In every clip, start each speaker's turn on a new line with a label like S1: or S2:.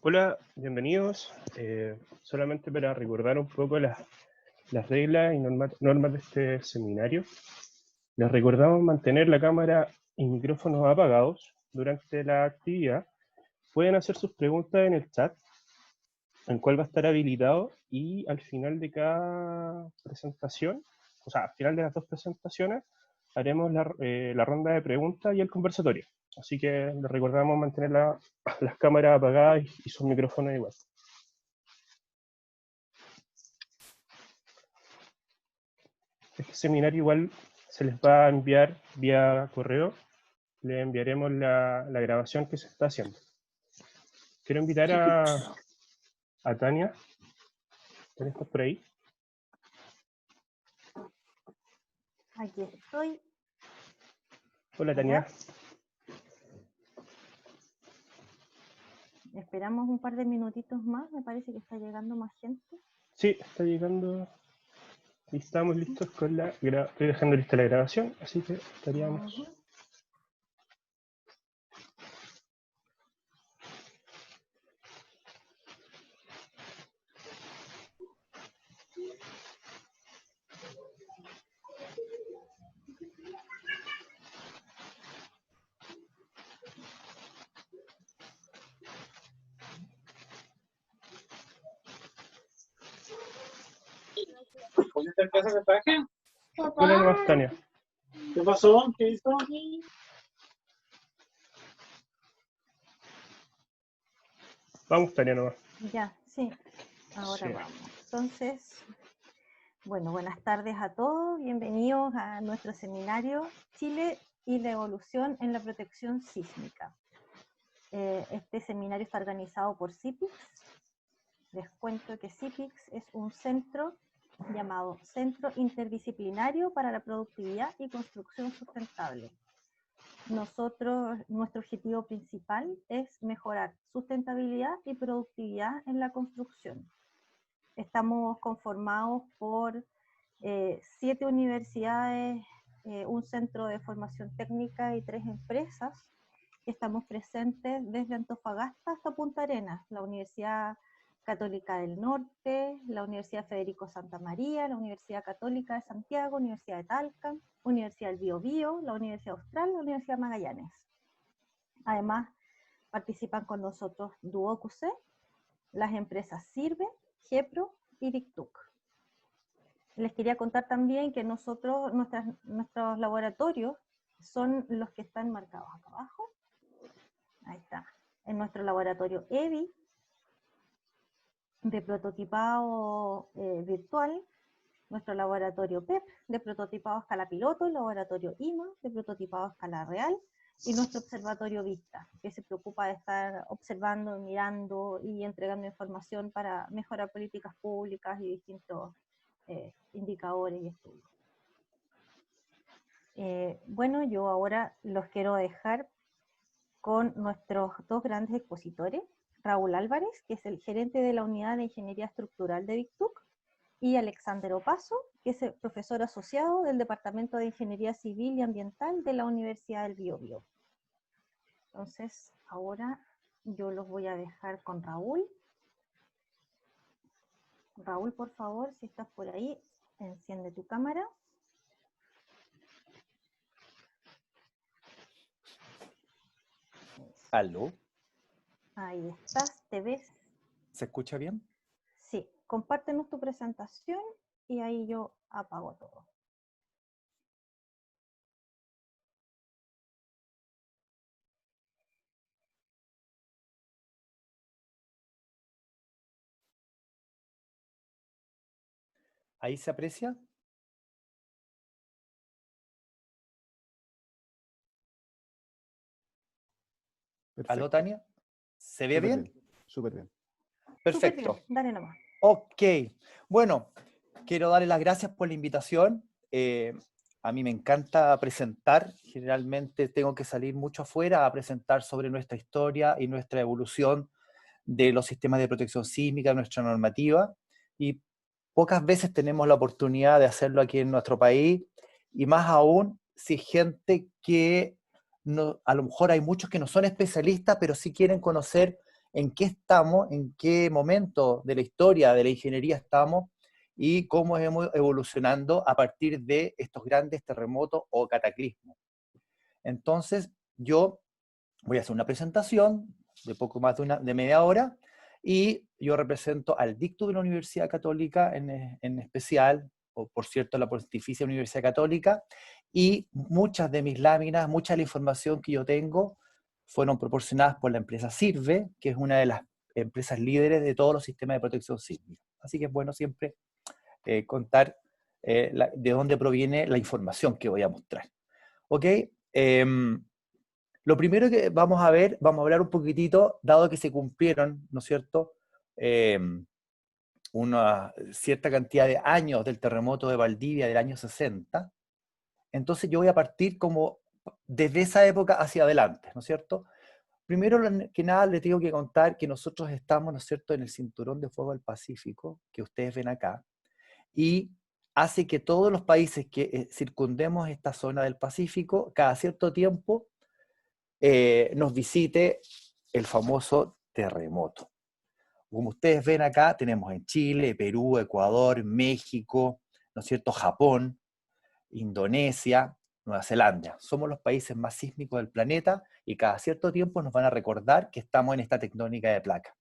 S1: Hola, bienvenidos. Solamente para recordar un poco las reglas y normas de este seminario, les recordamos mantener la cámara y micrófonos apagados durante la actividad. Pueden hacer sus preguntas en el chat, el cual va a estar habilitado, y al final de cada presentación, o sea, al final de las dos presentaciones, haremos la ronda de preguntas y el conversatorio. Así que les recordamos mantener las cámaras apagadas y sus micrófonos igual. Este seminario igual se les va a enviar vía correo. Le enviaremos la grabación que se está haciendo. Quiero invitar a Tania. ¿Tania, estás por ahí?
S2: Aquí estoy.
S1: Hola, Tania.
S2: Esperamos un par de minutitos más. Me parece que está llegando más gente.
S1: Sí, está llegando. Y estamos listos con estoy dejando lista la grabación, así que estaríamos.
S3: ¿Pusiste el caso de paje?
S1: Hola, nomás, Tania.
S3: ¿Qué pasó? ¿Qué hizo?
S1: Vamos, Tania, nomás.
S2: Ya, sí. Ahora
S1: Sí.
S2: vamos. Entonces, bueno, buenas tardes a todos. Bienvenidos a nuestro seminario Chile y la evolución en la protección sísmica. Este seminario está organizado por CIPIX. Les cuento que CIPIX es un centro llamado Centro Interdisciplinario para la Productividad y Construcción Sustentable. Nuestro objetivo principal es mejorar sustentabilidad y productividad en la construcción. Estamos conformados por 7 universidades, un centro de formación técnica y 3 empresas. Estamos presentes desde Antofagasta hasta Punta Arenas, la Universidad Católica del Norte, la Universidad Federico Santa María, la Universidad Católica de Santiago, Universidad de Talca, Universidad del Biobío, la Universidad Austral, la Universidad Magallanes. Además, participan con nosotros Duocuce, las empresas Sirve, Gepro y Dictuc. Les quería contar también que nuestros laboratorios son los que están marcados acá abajo. Ahí está. En nuestro laboratorio EVI, de prototipado virtual, nuestro laboratorio PEP, de prototipado a escala piloto, el laboratorio IMA, de prototipado a escala real, y nuestro observatorio VISTA, que se preocupa de estar observando, mirando y entregando información para mejorar políticas públicas y distintos indicadores y estudios. Bueno, yo ahora los quiero dejar con nuestros dos grandes expositores, Raúl Álvarez, que es el gerente de la Unidad de Ingeniería Estructural de Dictuc, y Alexander Opaso, que es el profesor asociado del Departamento de Ingeniería Civil y Ambiental de la Universidad del Biobío. Entonces, ahora yo los voy a dejar con Raúl. Raúl, por favor, si estás por ahí, enciende tu cámara.
S4: ¿Aló?
S2: Ahí estás, ¿te ves?
S4: ¿Se escucha bien?
S2: Sí, compártenos tu presentación y ahí yo apago todo.
S4: ¿Ahí se aprecia?
S5: Perfecto.
S4: ¿Aló, Tania? ¿Se ve bien?
S5: Súper bien.
S4: Perfecto.
S2: Súper bien, dale nomás.
S4: Ok. Bueno, quiero darle las gracias por la invitación. A mí me encanta presentar. Generalmente tengo que salir mucho afuera a presentar sobre nuestra historia y nuestra evolución de los sistemas de protección sísmica, nuestra normativa. Y pocas veces tenemos la oportunidad de hacerlo aquí en nuestro país. Y más aún si gente que no, a lo mejor hay muchos que no son especialistas, pero sí quieren conocer en qué estamos, en qué momento de la historia de la ingeniería estamos y cómo hemos evolucionando a partir de estos grandes terremotos o cataclismos. Entonces, yo voy a hacer una presentación de poco más de media hora y yo represento al dicto de la Universidad Católica en especial, o por cierto la Pontificia Universidad Católica, y muchas de mis láminas, mucha de la información que yo tengo fueron proporcionadas por la empresa Sirve, que es una de las empresas líderes de todos los sistemas de protección sísmica. Así que es bueno siempre contar de dónde proviene la información que voy a mostrar. ¿Ok? Lo primero que vamos a ver, vamos a hablar un poquitito, dado que se cumplieron, ¿no es cierto?, una cierta cantidad de años del terremoto de Valdivia del año 60, entonces yo voy a partir como desde esa época hacia adelante, ¿no es cierto? Primero que nada les tengo que contar que nosotros estamos, ¿no es cierto?, en el cinturón de fuego del Pacífico, que ustedes ven acá, y hace que todos los países que circundemos esta zona del Pacífico, cada cierto tiempo, nos visite el famoso terremoto. Como ustedes ven acá, tenemos en Chile, Perú, Ecuador, México, ¿no es cierto?, Japón, Indonesia, Nueva Zelanda. Somos los países más sísmicos del planeta y cada cierto tiempo nos van a recordar que estamos en esta tectónica de placas.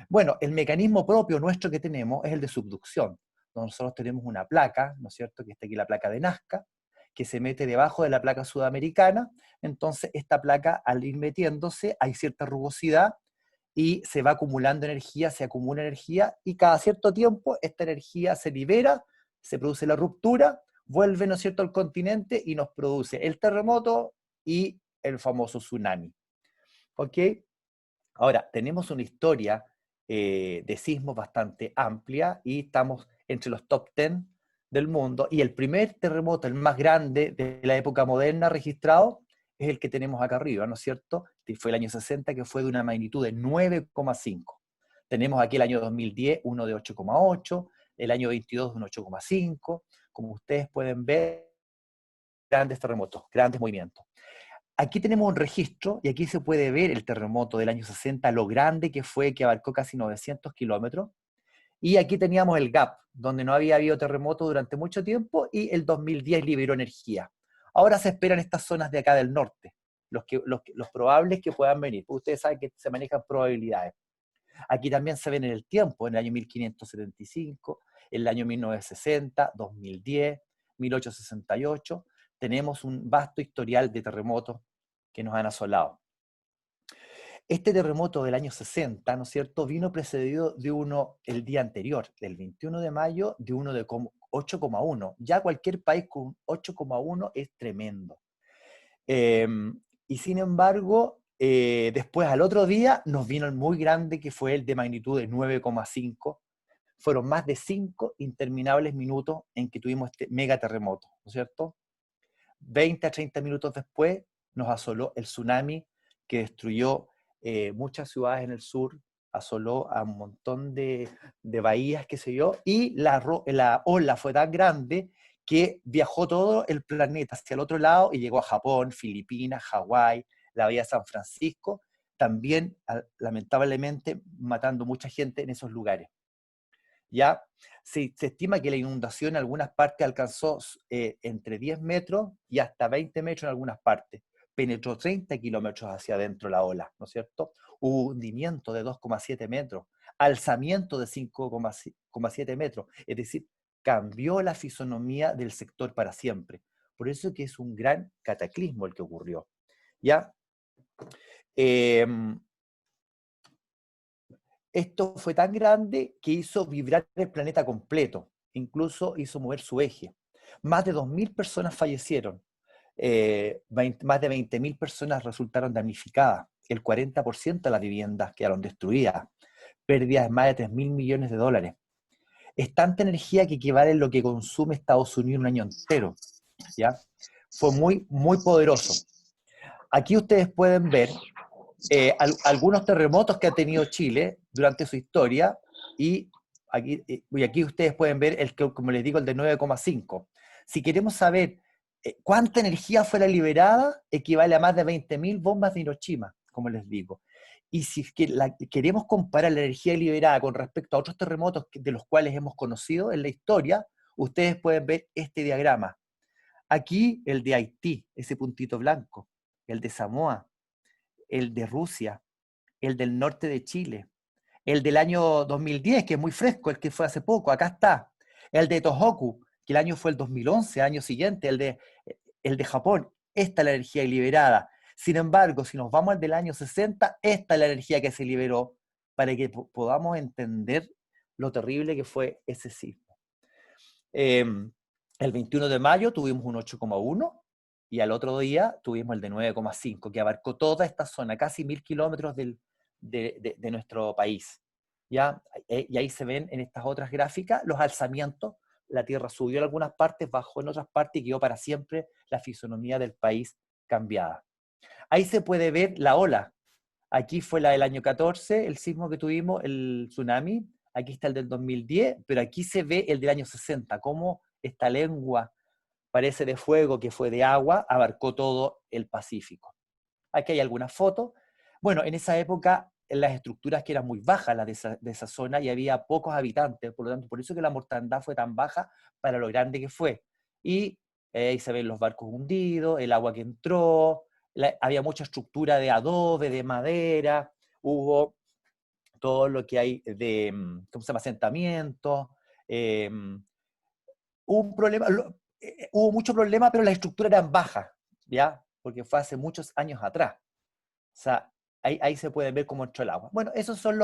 S4: Bueno, el mecanismo propio nuestro que tenemos es el de subducción. Nosotros tenemos una placa, ¿no es cierto?, que está aquí la placa de Nazca, que se mete debajo de la placa sudamericana. Entonces esta placa, al ir metiéndose, hay cierta rugosidad y se va acumulando energía, se acumula energía, y cada cierto tiempo esta energía se libera, se produce la ruptura, vuelve, ¿no es cierto?, al continente y nos produce el terremoto y el famoso tsunami. ¿Ok? Ahora, tenemos una historia de sismos bastante amplia y estamos entre los top 10 del mundo, y el primer terremoto, el más grande de la época moderna registrado, es el que tenemos acá arriba, ¿no es cierto? Que fue el año 60, que fue de una magnitud de 9,5. Tenemos aquí el año 2010, uno de 8,8, el año 22 de un 8,5. Como ustedes pueden ver, grandes terremotos, grandes movimientos. Aquí tenemos un registro, y aquí se puede ver el terremoto del año 60, lo grande que fue, que abarcó casi 900 kilómetros. Y aquí teníamos el gap, donde no había habido terremoto durante mucho tiempo, y el 2010 liberó energía. Ahora se esperan estas zonas de acá del norte, los probables que puedan venir. Ustedes saben que se manejan probabilidades. Aquí también se ven en el tiempo, en el año 1575, en el año 1960, 2010, 1868. Tenemos un vasto historial de terremotos que nos han asolado. Este terremoto del año 60, ¿no es cierto?, vino precedido de uno el día anterior, del 21 de mayo, de uno de 8,1. Ya cualquier país con 8,1 es tremendo. Y sin embargo, después al otro día nos vino el muy grande, que fue el de magnitud de 9,5. Fueron más de 5 interminables minutos en que tuvimos este mega terremoto, ¿no es cierto? 20 a 30 minutos después nos asoló el tsunami, que destruyó muchas ciudades en el sur, asoló a un montón de bahías, qué sé yo, y la ola fue tan grande que viajó todo el planeta hacia el otro lado y llegó a Japón, Filipinas, Hawái, la bahía de San Francisco, también lamentablemente matando mucha gente en esos lugares. ¿Ya? Se estima que la inundación en algunas partes alcanzó entre 10 metros y hasta 20 metros en algunas partes. Penetró 30 kilómetros hacia adentro la ola, ¿no es cierto? Hubo hundimiento de 2,7 metros, alzamiento de 5,7 metros, es decir, cambió la fisonomía del sector para siempre. Por eso que es un gran cataclismo el que ocurrió. ¿Ya? Esto fue tan grande que hizo vibrar el planeta completo, incluso hizo mover su eje. Más de 2.000 personas fallecieron, más de 20.000 personas resultaron damnificadas, el 40% de las viviendas quedaron destruidas, pérdidas de más de 3.000 millones de dólares. Es tanta energía que equivale a lo que consume Estados Unidos un año entero, ¿ya? Fue muy, muy poderoso. Aquí ustedes pueden ver algunos terremotos que ha tenido Chile durante su historia, y aquí ustedes pueden ver el que, como les digo, el de 9,5. Si queremos saber cuánta energía fue la liberada, equivale a más de 20.000 bombas de Hiroshima, como les digo. Y si es que queremos comparar la energía liberada con respecto a otros terremotos de los cuales hemos conocido en la historia, ustedes pueden ver este diagrama. Aquí el de Haití, ese puntito blanco, el de Samoa, el de Rusia, el del norte de Chile, el del año 2010, que es muy fresco, el que fue hace poco, acá está, el de Tohoku, que el año fue el 2011, año siguiente, el de Japón, esta es la energía liberada. Sin embargo, si nos vamos al del año 60, esta es la energía que se liberó para que podamos entender lo terrible que fue ese sismo. El 21 de mayo tuvimos un 8,1 y al otro día tuvimos el de 9,5, que abarcó toda esta zona, casi 1000 kilómetros de nuestro país. ¿Ya? Y ahí se ven en estas otras gráficas los alzamientos. La tierra subió en algunas partes, bajó en otras partes y quedó para siempre la fisonomía del país cambiada. Ahí se puede ver la ola. Aquí fue la del año 14, el sismo que tuvimos, el tsunami. Aquí está el del 2010, pero aquí se ve el del año 60, cómo esta lengua parece de fuego que fue de agua, abarcó todo el Pacífico. Aquí hay algunas fotos. Bueno, en esa época las estructuras que eran muy bajas las de esa zona y había pocos habitantes, por lo tanto, por eso que la mortandad fue tan baja para lo grande que fue. Y ahí se ven los barcos hundidos, el agua que entró, había mucha estructura de adobe, de madera, hubo todo lo que hay de, ¿cómo se llama?, asentamientos. Hubo mucho problema, pero las estructuras eran bajas, ¿ya? Porque fue hace muchos años atrás. O sea, ahí se puede ver cómo entró el agua. Bueno, esas son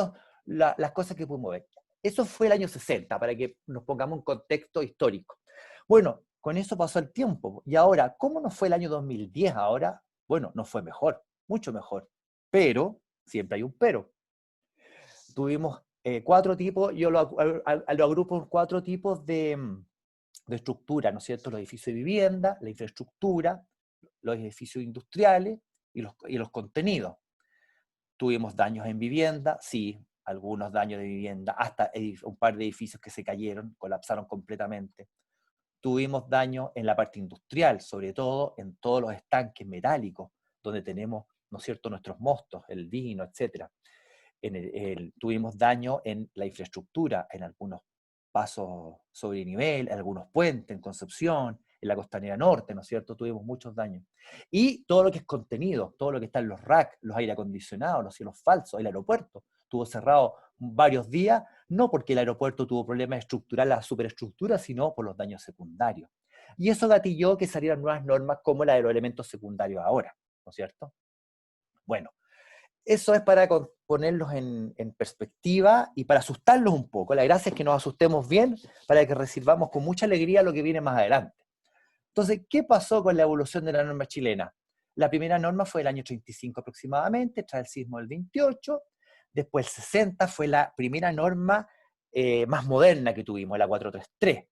S4: las cosas que pudimos ver. Eso fue el año 60, para que nos pongamos un contexto histórico. Bueno, con eso pasó el tiempo. Y ahora, ¿cómo nos fue el año 2010 ahora? Bueno, nos fue mejor, mucho mejor. Pero, siempre hay un pero. Tuvimos 4 tipos, yo lo agrupo en 4 tipos de estructura, ¿no es cierto? Los edificios de vivienda, la infraestructura, los edificios industriales y los contenidos. Tuvimos daños en vivienda, sí, algunos daños de vivienda, hasta un par de edificios que se cayeron, colapsaron completamente. Tuvimos daños en la parte industrial, sobre todo en todos los estanques metálicos, donde tenemos, ¿no es cierto?, nuestros mostos, el vino, etc. Tuvimos daño en la infraestructura, en algunos pasos sobre nivel, en algunos puentes, en Concepción, en la costanera norte, ¿no es cierto? Tuvimos muchos daños. Y todo lo que es contenido, todo lo que está en los racks, los aire acondicionados, los cielos falsos, el aeropuerto, estuvo cerrado varios días, no porque el aeropuerto tuvo problemas estructurales, la superestructura, sino por los daños secundarios. Y eso gatilló que salieran nuevas normas como la de los elementos secundarios ahora, ¿no es cierto? Bueno, eso es para ponerlos en perspectiva y para asustarlos un poco. La gracia es que nos asustemos bien para que recibamos con mucha alegría lo que viene más adelante. Entonces, ¿qué pasó con la evolución de la norma chilena? La primera norma fue el año 35 aproximadamente, tras el sismo del 28. Después el 60 fue la primera norma más moderna que tuvimos, la 433.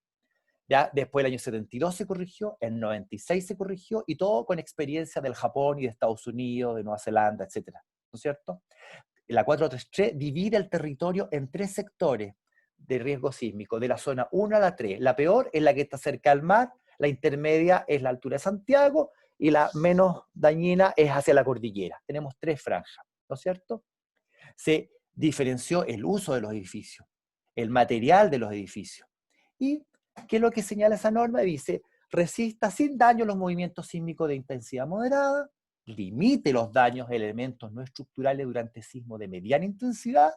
S4: ¿Ya? Después el año 72 se corrigió, el 96 se corrigió, y todo con experiencia del Japón y de Estados Unidos, de Nueva Zelanda, etc. ¿No es cierto? La 433 divide el territorio en 3 sectores de riesgo sísmico, de la zona 1 a la 3. La peor es la que está cerca al mar, la intermedia es la altura de Santiago, y la menos dañina es hacia la cordillera. Tenemos 3 franjas, ¿no es cierto? Se diferenció el uso de los edificios, el material de los edificios. ¿Y qué es lo que señala esa norma? Dice, resista sin daño los movimientos sísmicos de intensidad moderada, limite los daños de elementos no estructurales durante sismos de mediana intensidad,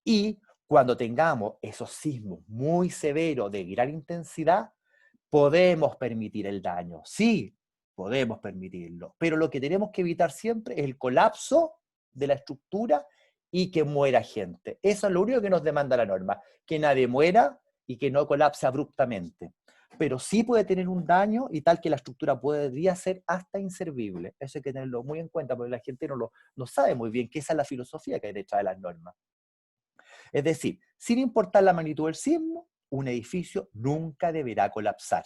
S4: y cuando tengamos esos sismos muy severos de gran intensidad, podemos permitir el daño. Sí, podemos permitirlo, pero lo que tenemos que evitar siempre es el colapso de la estructura y que muera gente. Eso es lo único que nos demanda la norma, que nadie muera y que no colapse abruptamente. Pero sí puede tener un daño y tal que la estructura podría ser hasta inservible. Eso hay que tenerlo muy en cuenta porque la gente no sabe muy bien que esa es la filosofía que hay detrás de las normas. Es decir, sin importar la magnitud del sismo, un edificio nunca deberá colapsar.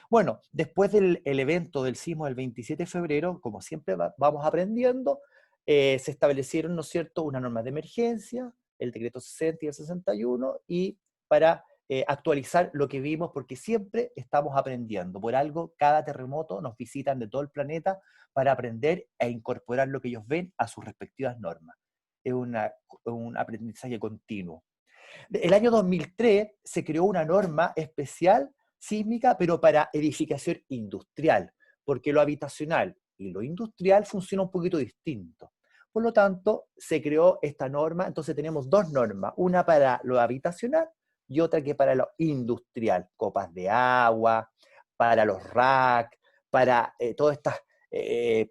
S4: Bueno, después del evento del sismo del 27 de febrero, como siempre vamos aprendiendo, se establecieron, ¿no es cierto?, unas normas de emergencia, el decreto 60 y el 61, y para actualizar lo que vimos, porque siempre estamos aprendiendo. Por algo, cada terremoto nos visitan de todo el planeta para aprender e incorporar lo que ellos ven a sus respectivas normas. es un aprendizaje continuo. El año 2003 se creó una norma especial sísmica, pero para edificación industrial, porque lo habitacional y lo industrial funciona un poquito distinto. Por lo tanto, se creó esta norma, entonces tenemos dos normas, una para lo habitacional y otra que para lo industrial, copas de agua, para los racks, para todas estas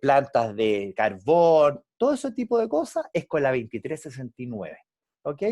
S4: plantas de carbón, todo ese tipo de cosas es con la 2369, ¿ok?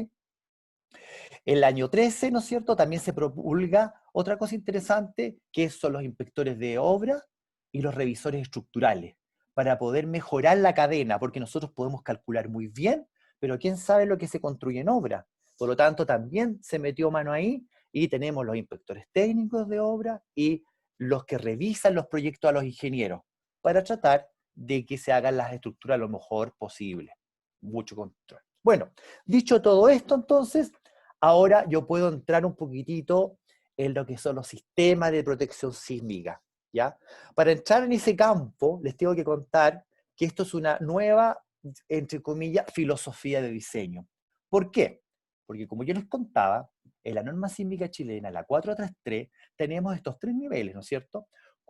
S4: El año 13, ¿no es cierto?, también se promulga otra cosa interesante, que son los inspectores de obra y los revisores estructurales, para poder mejorar la cadena, porque nosotros podemos calcular muy bien, pero quién sabe lo que se construye en obra. Por lo tanto, también se metió mano ahí, y tenemos los inspectores técnicos de obra y los que revisan los proyectos a los ingenieros, para tratar de que se hagan las estructuras lo mejor posible. Mucho control. Bueno, dicho todo esto, entonces, ahora yo puedo entrar un poquitito en lo que son los sistemas de protección sísmica, ¿ya? Para entrar en ese campo, les tengo que contar que esto es una nueva, entre comillas, filosofía de diseño. ¿Por qué? Porque como yo les contaba, en la norma sísmica chilena, la 433, tenemos estos tres niveles, ¿no es cierto?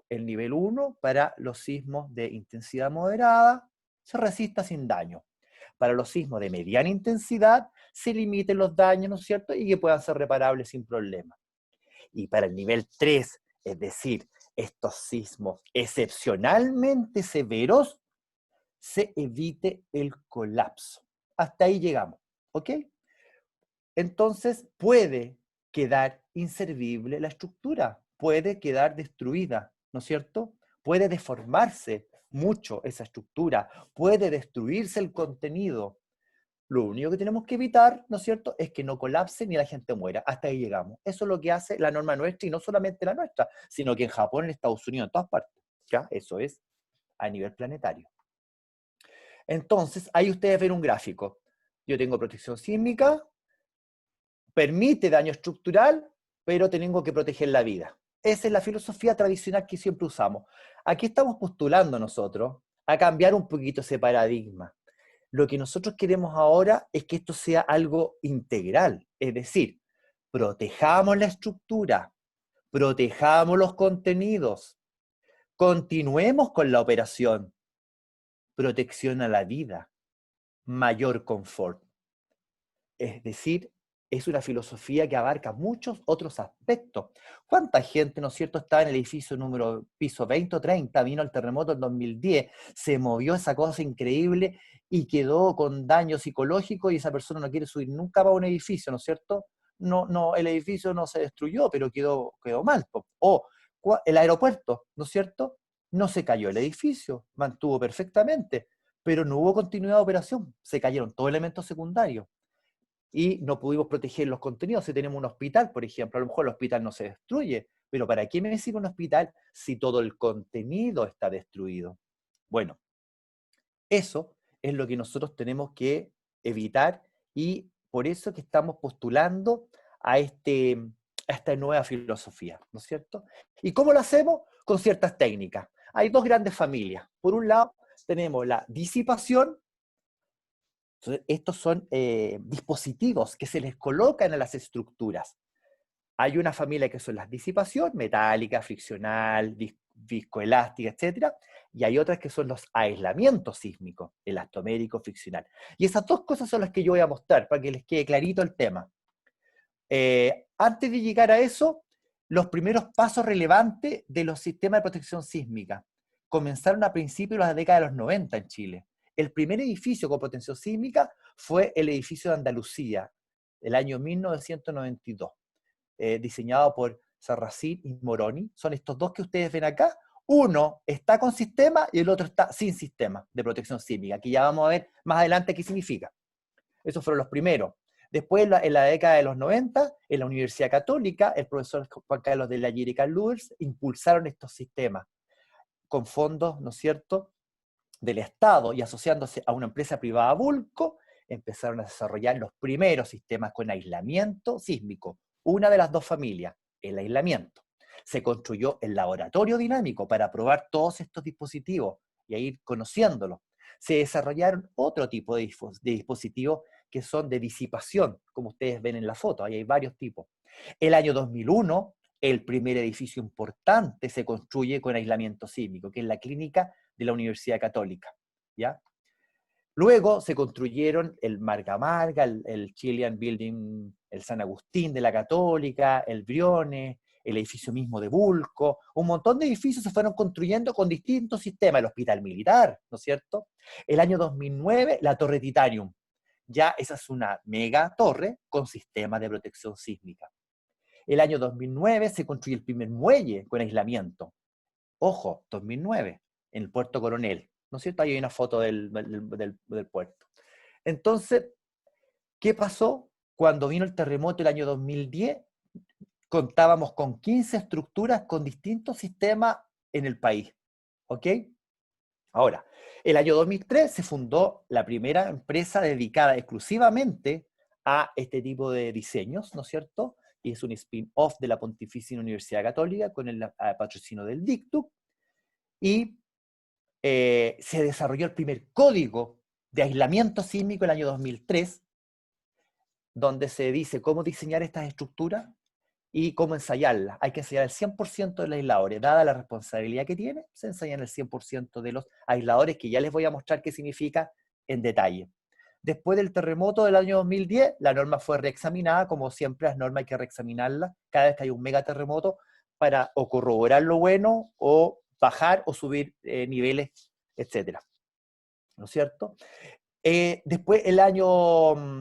S4: El nivel 1 para los sismos de intensidad moderada, se resista sin daño. Para los sismos de mediana intensidad, se limiten los daños, ¿no es cierto?, y que puedan ser reparables sin problema. Y para el nivel 3, es decir, estos sismos excepcionalmente severos, se evite el colapso. Hasta ahí llegamos, ¿ok? Entonces puede quedar inservible la estructura, puede quedar destruida, ¿no es cierto? Puede deformarse mucho esa estructura, puede destruirse el contenido. Lo único que tenemos que evitar, ¿no es cierto?, es que no colapse ni la gente muera. Hasta ahí llegamos. Eso es lo que hace la norma nuestra, y no solamente la nuestra, sino que en Japón, en Estados Unidos, en todas partes. ¿Ya? Eso es a nivel planetario. Entonces, ahí ustedes ven un gráfico. Yo tengo protección sísmica, permite daño estructural, pero tengo que proteger la vida. Esa es la filosofía tradicional que siempre usamos. Aquí estamos postulando nosotros a cambiar un poquito ese paradigma. Lo que nosotros queremos ahora es que esto sea algo integral, es decir, protejamos la estructura, protejamos los contenidos, continuemos con la operación, protección a la vida, mayor confort. Es decir, es una filosofía que abarca muchos otros aspectos. ¿Cuánta gente, ¿no es cierto?, estaba en el edificio número piso 20 o 30, vino el terremoto en 2010, se movió esa cosa increíble y quedó con daño psicológico, y esa persona no quiere subir nunca para un edificio, ¿no es cierto? No, el edificio no se destruyó, pero quedó mal. O el aeropuerto, ¿no es cierto? No se cayó el edificio, mantuvo perfectamente, pero no hubo continuidad de operación, se cayeron todos elementos secundarios. Y no pudimos proteger los contenidos. Si tenemos un hospital, por ejemplo, a lo mejor el hospital no se destruye, pero ¿para qué me sirve un hospital si todo el contenido está destruido? Bueno, eso es lo que nosotros tenemos que evitar, y por eso que estamos postulando a esta nueva filosofía, ¿no es cierto? ¿Y cómo lo hacemos? Con ciertas técnicas. Hay dos grandes familias. Por un lado, tenemos la disipación. Entonces, estos son dispositivos que se les colocan a las estructuras. Hay una familia que son las disipación, metálica, friccional, viscoelástica, etc. Y hay otras que son los aislamientos sísmicos, elastomérico, friccional. Y esas dos cosas son las que yo voy a mostrar, para que les quede clarito el tema. Antes de llegar a eso, los primeros pasos relevantes de los sistemas de protección sísmica comenzaron a principios de la década de los 90 en Chile. El primer edificio con protección sísmica fue el edificio de Andalucía, el año 1992, diseñado por Sarracín y Moroni. Son estos dos que ustedes ven acá. Uno está con sistema y el otro está sin sistema de protección sísmica, que ya vamos a ver más adelante qué significa. Esos fueron los primeros. Después, en la década de los 90, en la Universidad Católica, el profesor Juan Carlos de la Guerra y Carl Luers impulsaron estos sistemas con fondos, ¿no es cierto?, del Estado, y asociándose a una empresa privada Vulco, empezaron a desarrollar los primeros sistemas con aislamiento sísmico. Una de las dos familias, el aislamiento. Se construyó el laboratorio dinámico para probar todos estos dispositivos y a ir conociéndolos. se desarrollaron otro tipo de dispositivos que son de disipación, como ustedes ven en la foto, ahí hay varios tipos. El año 2001, el primer edificio importante se construye con aislamiento sísmico, que es la clínica de la Universidad Católica, ¿ya? Luego se construyeron el Marga Marga, el Chilean Building, el San Agustín de la Católica, el Briones, el edificio mismo de Bulco, un montón de edificios se fueron construyendo con distintos sistemas, el Hospital Militar, ¿no es cierto? El año 2009, la Torre Titanium, ya esa es una mega torre con sistema de protección sísmica. El año 2009 se construye el primer muelle con aislamiento. Ojo, 2009, en el Puerto Coronel. ¿No es cierto? Ahí hay una foto del puerto. Entonces, ¿qué pasó? Cuando vino el terremoto el año 2010, contábamos con 15 estructuras con distintos sistemas en el país. ¿Ok? Ahora, el año 2003 se fundó la primera empresa dedicada exclusivamente a este tipo de diseños, ¿no es cierto? Y es un spin-off de la Pontificia Universidad Católica con el patrocinio del DICTU. Y se desarrolló el primer código de aislamiento sísmico el año 2003, donde se dice cómo diseñar estas estructuras y cómo ensayarlas. Hay que ensayar el 100% de los aisladores. Dada la responsabilidad que tiene, se ensayan el 100% de los aisladores, que ya les voy a mostrar qué significa en detalle. Después del terremoto del año 2010, la norma fue reexaminada. Como siempre, las normas hay que reexaminarlas cada vez que hay un megaterremoto para o corroborar lo bueno o bajar o subir niveles, etc. ¿No es cierto? Después,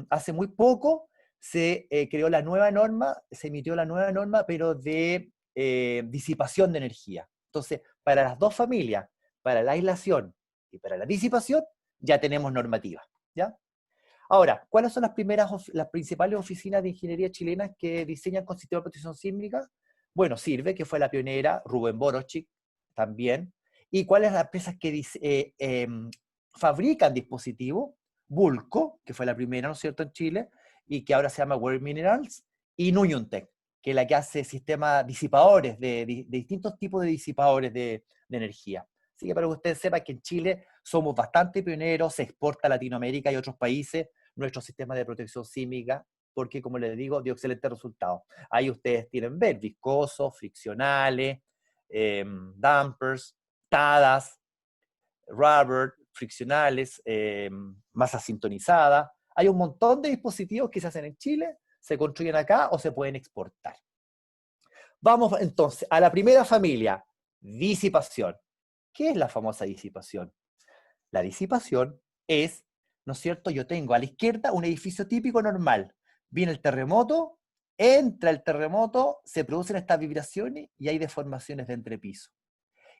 S4: hace muy poco, se creó la nueva norma, se emitió la nueva norma, pero de disipación de energía. Entonces, para las dos familias, para la aislación y para la disipación, ya tenemos normativa, ¿ya? Ahora, ¿cuáles son las principales oficinas de ingeniería chilenas que diseñan con sistema de protección sísmica? Bueno, Sirve, que fue la pionera, Rubén Borochik también. ¿Y cuáles son las empresas que fabrican dispositivos? Bulco, que fue la primera, ¿no es cierto?, en Chile, y que ahora se llama Weir Minerals, y Nuyuntec, que es la que hace sistemas disipadores, de distintos tipos de disipadores de energía. Así que para que ustedes sepan que en Chile somos bastante pioneros, se exporta a Latinoamérica y otros países nuestro sistema de protección sísmica, porque, como les digo, dio excelentes resultados. Ahí ustedes tienen ver viscosos, friccionales, dampers, TADAS, rubber, friccionales, masa sintonizada. Hay un montón de dispositivos que se hacen en Chile, se construyen acá o se pueden exportar. Vamos entonces a la primera familia, disipación. ¿Qué es la famosa disipación? La disipación es, ¿no es cierto? Yo tengo a la izquierda un edificio típico normal. Viene el terremoto, entra el terremoto, se producen estas vibraciones y hay deformaciones de entrepiso.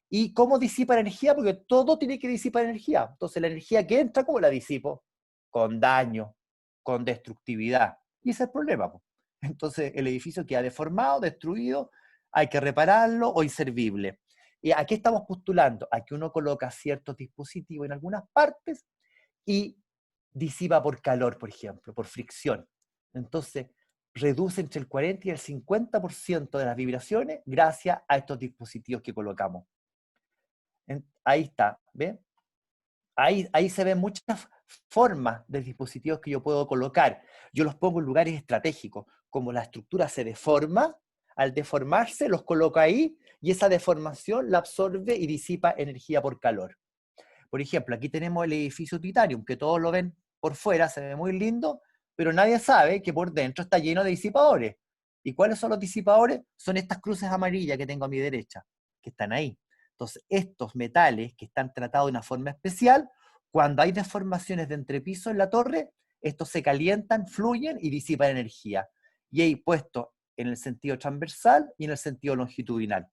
S4: ¿Y cómo disipa la energía? Porque todo tiene que disipar energía. Entonces la energía que entra, ¿cómo la disipo? Con daño, con destructividad. Y ese es el problema. Entonces el edificio queda deformado, destruido, hay que repararlo o inservible. ¿Y a qué estamos postulando? A que uno coloca ciertos dispositivos en algunas partes y disipa por calor, por ejemplo, por fricción. Entonces reduce entre el 40 y el 50% de las vibraciones gracias a estos dispositivos que colocamos. Ahí está, ¿ven? Ahí se ven muchas formas de dispositivos que yo puedo colocar. Yo los pongo en lugares estratégicos. Como la estructura se deforma, al deformarse los coloco ahí y esa deformación la absorbe y disipa energía por calor. Por ejemplo, aquí tenemos el edificio Titanium, que todos lo ven por fuera, se ve muy lindo, pero nadie sabe que por dentro está lleno de disipadores. ¿Y cuáles son los disipadores? Son estas cruces amarillas que tengo a mi derecha, que están ahí. Entonces, estos metales que están tratados de una forma especial, cuando hay deformaciones de entrepiso en la torre, estos se calientan, fluyen y disipan energía. Y ahí puesto en el sentido transversal y en el sentido longitudinal.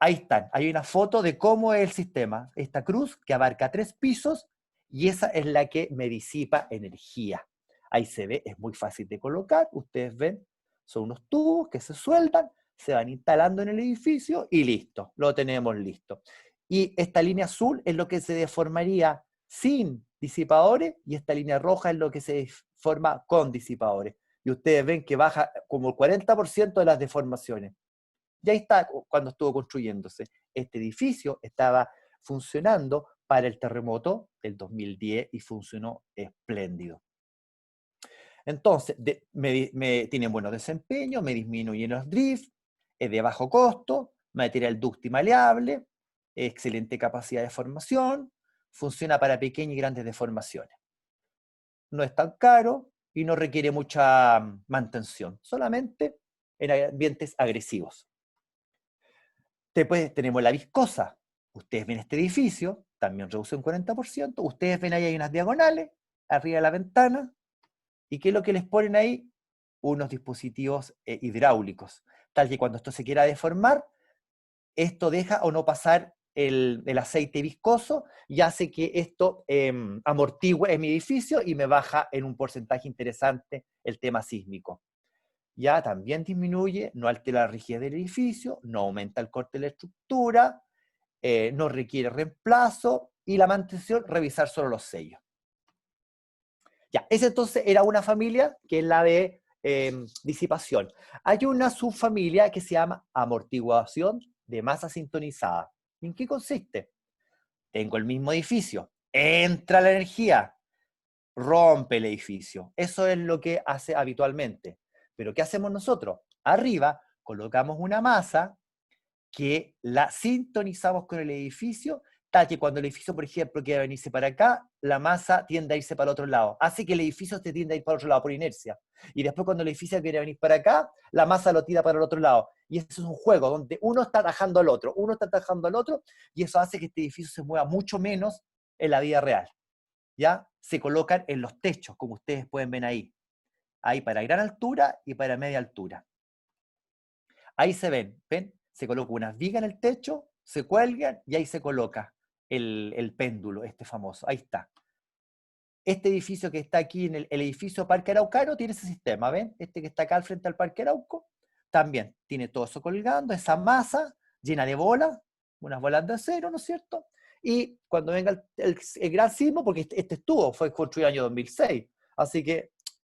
S4: Ahí están, hay una foto de cómo es el sistema. Esta cruz que abarca 3 pisos y esa es la que me disipa energía. Ahí se ve, es muy fácil de colocar, ustedes ven, son unos tubos que se sueltan, se van instalando en el edificio y listo, lo tenemos listo. Y esta línea azul es lo que se deformaría sin disipadores y esta línea roja es lo que se forma con disipadores. Y ustedes ven que baja como el 40% de las deformaciones. Y ahí está cuando estuvo construyéndose. Este edificio estaba funcionando para el terremoto del 2010 y funcionó espléndido. Entonces, tiene buenos desempeños, me disminuyen los drifts, es de bajo costo, material dúctil y maleable, excelente capacidad de formación, funciona para pequeñas y grandes deformaciones. No es tan caro y no requiere mucha mantención, solamente en ambientes agresivos. Después tenemos la viscosa. Ustedes ven este edificio, también reduce un 40%. Ustedes ven ahí hay unas diagonales, arriba de la ventana. ¿Y qué es lo que les ponen ahí? Unos dispositivos hidráulicos, tal que cuando esto se quiera deformar, esto deja o no pasar el aceite viscoso y hace que esto amortigüe en mi edificio y me baja en un porcentaje interesante el tema sísmico. Ya también disminuye, no altera la rigidez del edificio, no aumenta el corte de la estructura, no requiere reemplazo y la mantención, revisar solo los sellos. Ya, esa entonces era una familia que es la de disipación. Hay una subfamilia que se llama amortiguación de masa sintonizada. ¿En qué consiste? Tengo el mismo edificio, entra la energía, rompe el edificio. Eso es lo que hace habitualmente. Pero ¿qué hacemos nosotros? Arriba colocamos una masa que la sintonizamos con el edificio, tal que cuando el edificio, por ejemplo, quiere venirse para acá, la masa tiende a irse para el otro lado. Hace que el edificio se tienda a ir para el otro lado por inercia. Y después cuando el edificio quiere venir para acá, la masa lo tira para el otro lado. Y eso es un juego donde uno está atajando al otro, uno está atajando al otro, y eso hace que este edificio se mueva mucho menos en la vida real. ¿Ya? Se colocan en los techos, como ustedes pueden ver ahí. Hay para gran altura y para media altura. Ahí se ven, ¿ven? Se coloca unas vigas en el techo, se cuelgan y ahí se coloca el péndulo, este famoso. Ahí está. Este edificio que está aquí en el edificio Parque Araucano tiene ese sistema, ¿ven? Este que está acá al frente al Parque Arauco, también tiene todo eso colgando, esa masa llena de bolas, unas bolas de acero, ¿no es cierto? Y cuando venga el gran sismo, porque este estuvo, fue construido en el año 2006, así que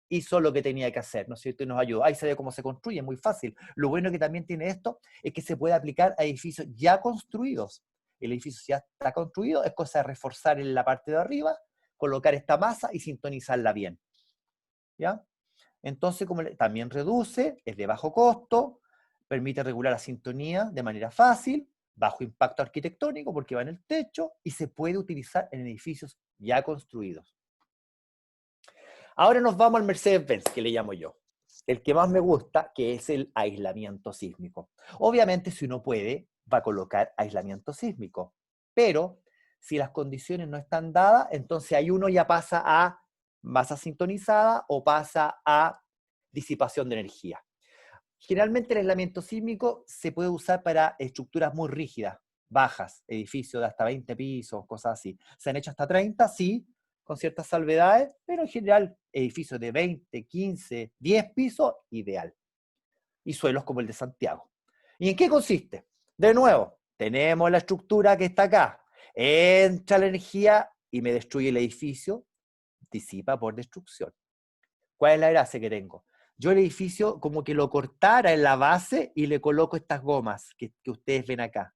S4: hizo lo que tenía que hacer, ¿no es cierto? Y nos ayudó. Ahí se ve cómo se construye, muy fácil. Lo bueno que también tiene esto es que se puede aplicar a edificios ya construidos. El edificio ya está construido, es cosa de reforzar en la parte de arriba, colocar esta masa y sintonizarla bien. ¿Ya? Entonces, como también reduce, es de bajo costo, permite regular la sintonía de manera fácil, bajo impacto arquitectónico porque va en el techo y se puede utilizar en edificios ya construidos. Ahora nos vamos al Mercedes-Benz, que le llamo yo. El que más me gusta, que es el aislamiento sísmico. Obviamente, si uno puede, va a colocar aislamiento sísmico. Pero, si las condiciones no están dadas, entonces ahí uno ya pasa a masa sintonizada o pasa a disipación de energía. Generalmente el aislamiento sísmico se puede usar para estructuras muy rígidas, bajas, edificios de hasta 20 pisos, cosas así. Se han hecho hasta 30, sí, con ciertas salvedades, pero en general edificios de 20, 15, 10 pisos, ideal. Y suelos como el de Santiago. ¿Y en qué consiste? De nuevo, tenemos la estructura que está acá. Entra la energía y me destruye el edificio, disipa por destrucción. ¿Cuál es la gracia que tengo? Yo el edificio como que lo cortara en la base y le coloco estas gomas que ustedes ven acá.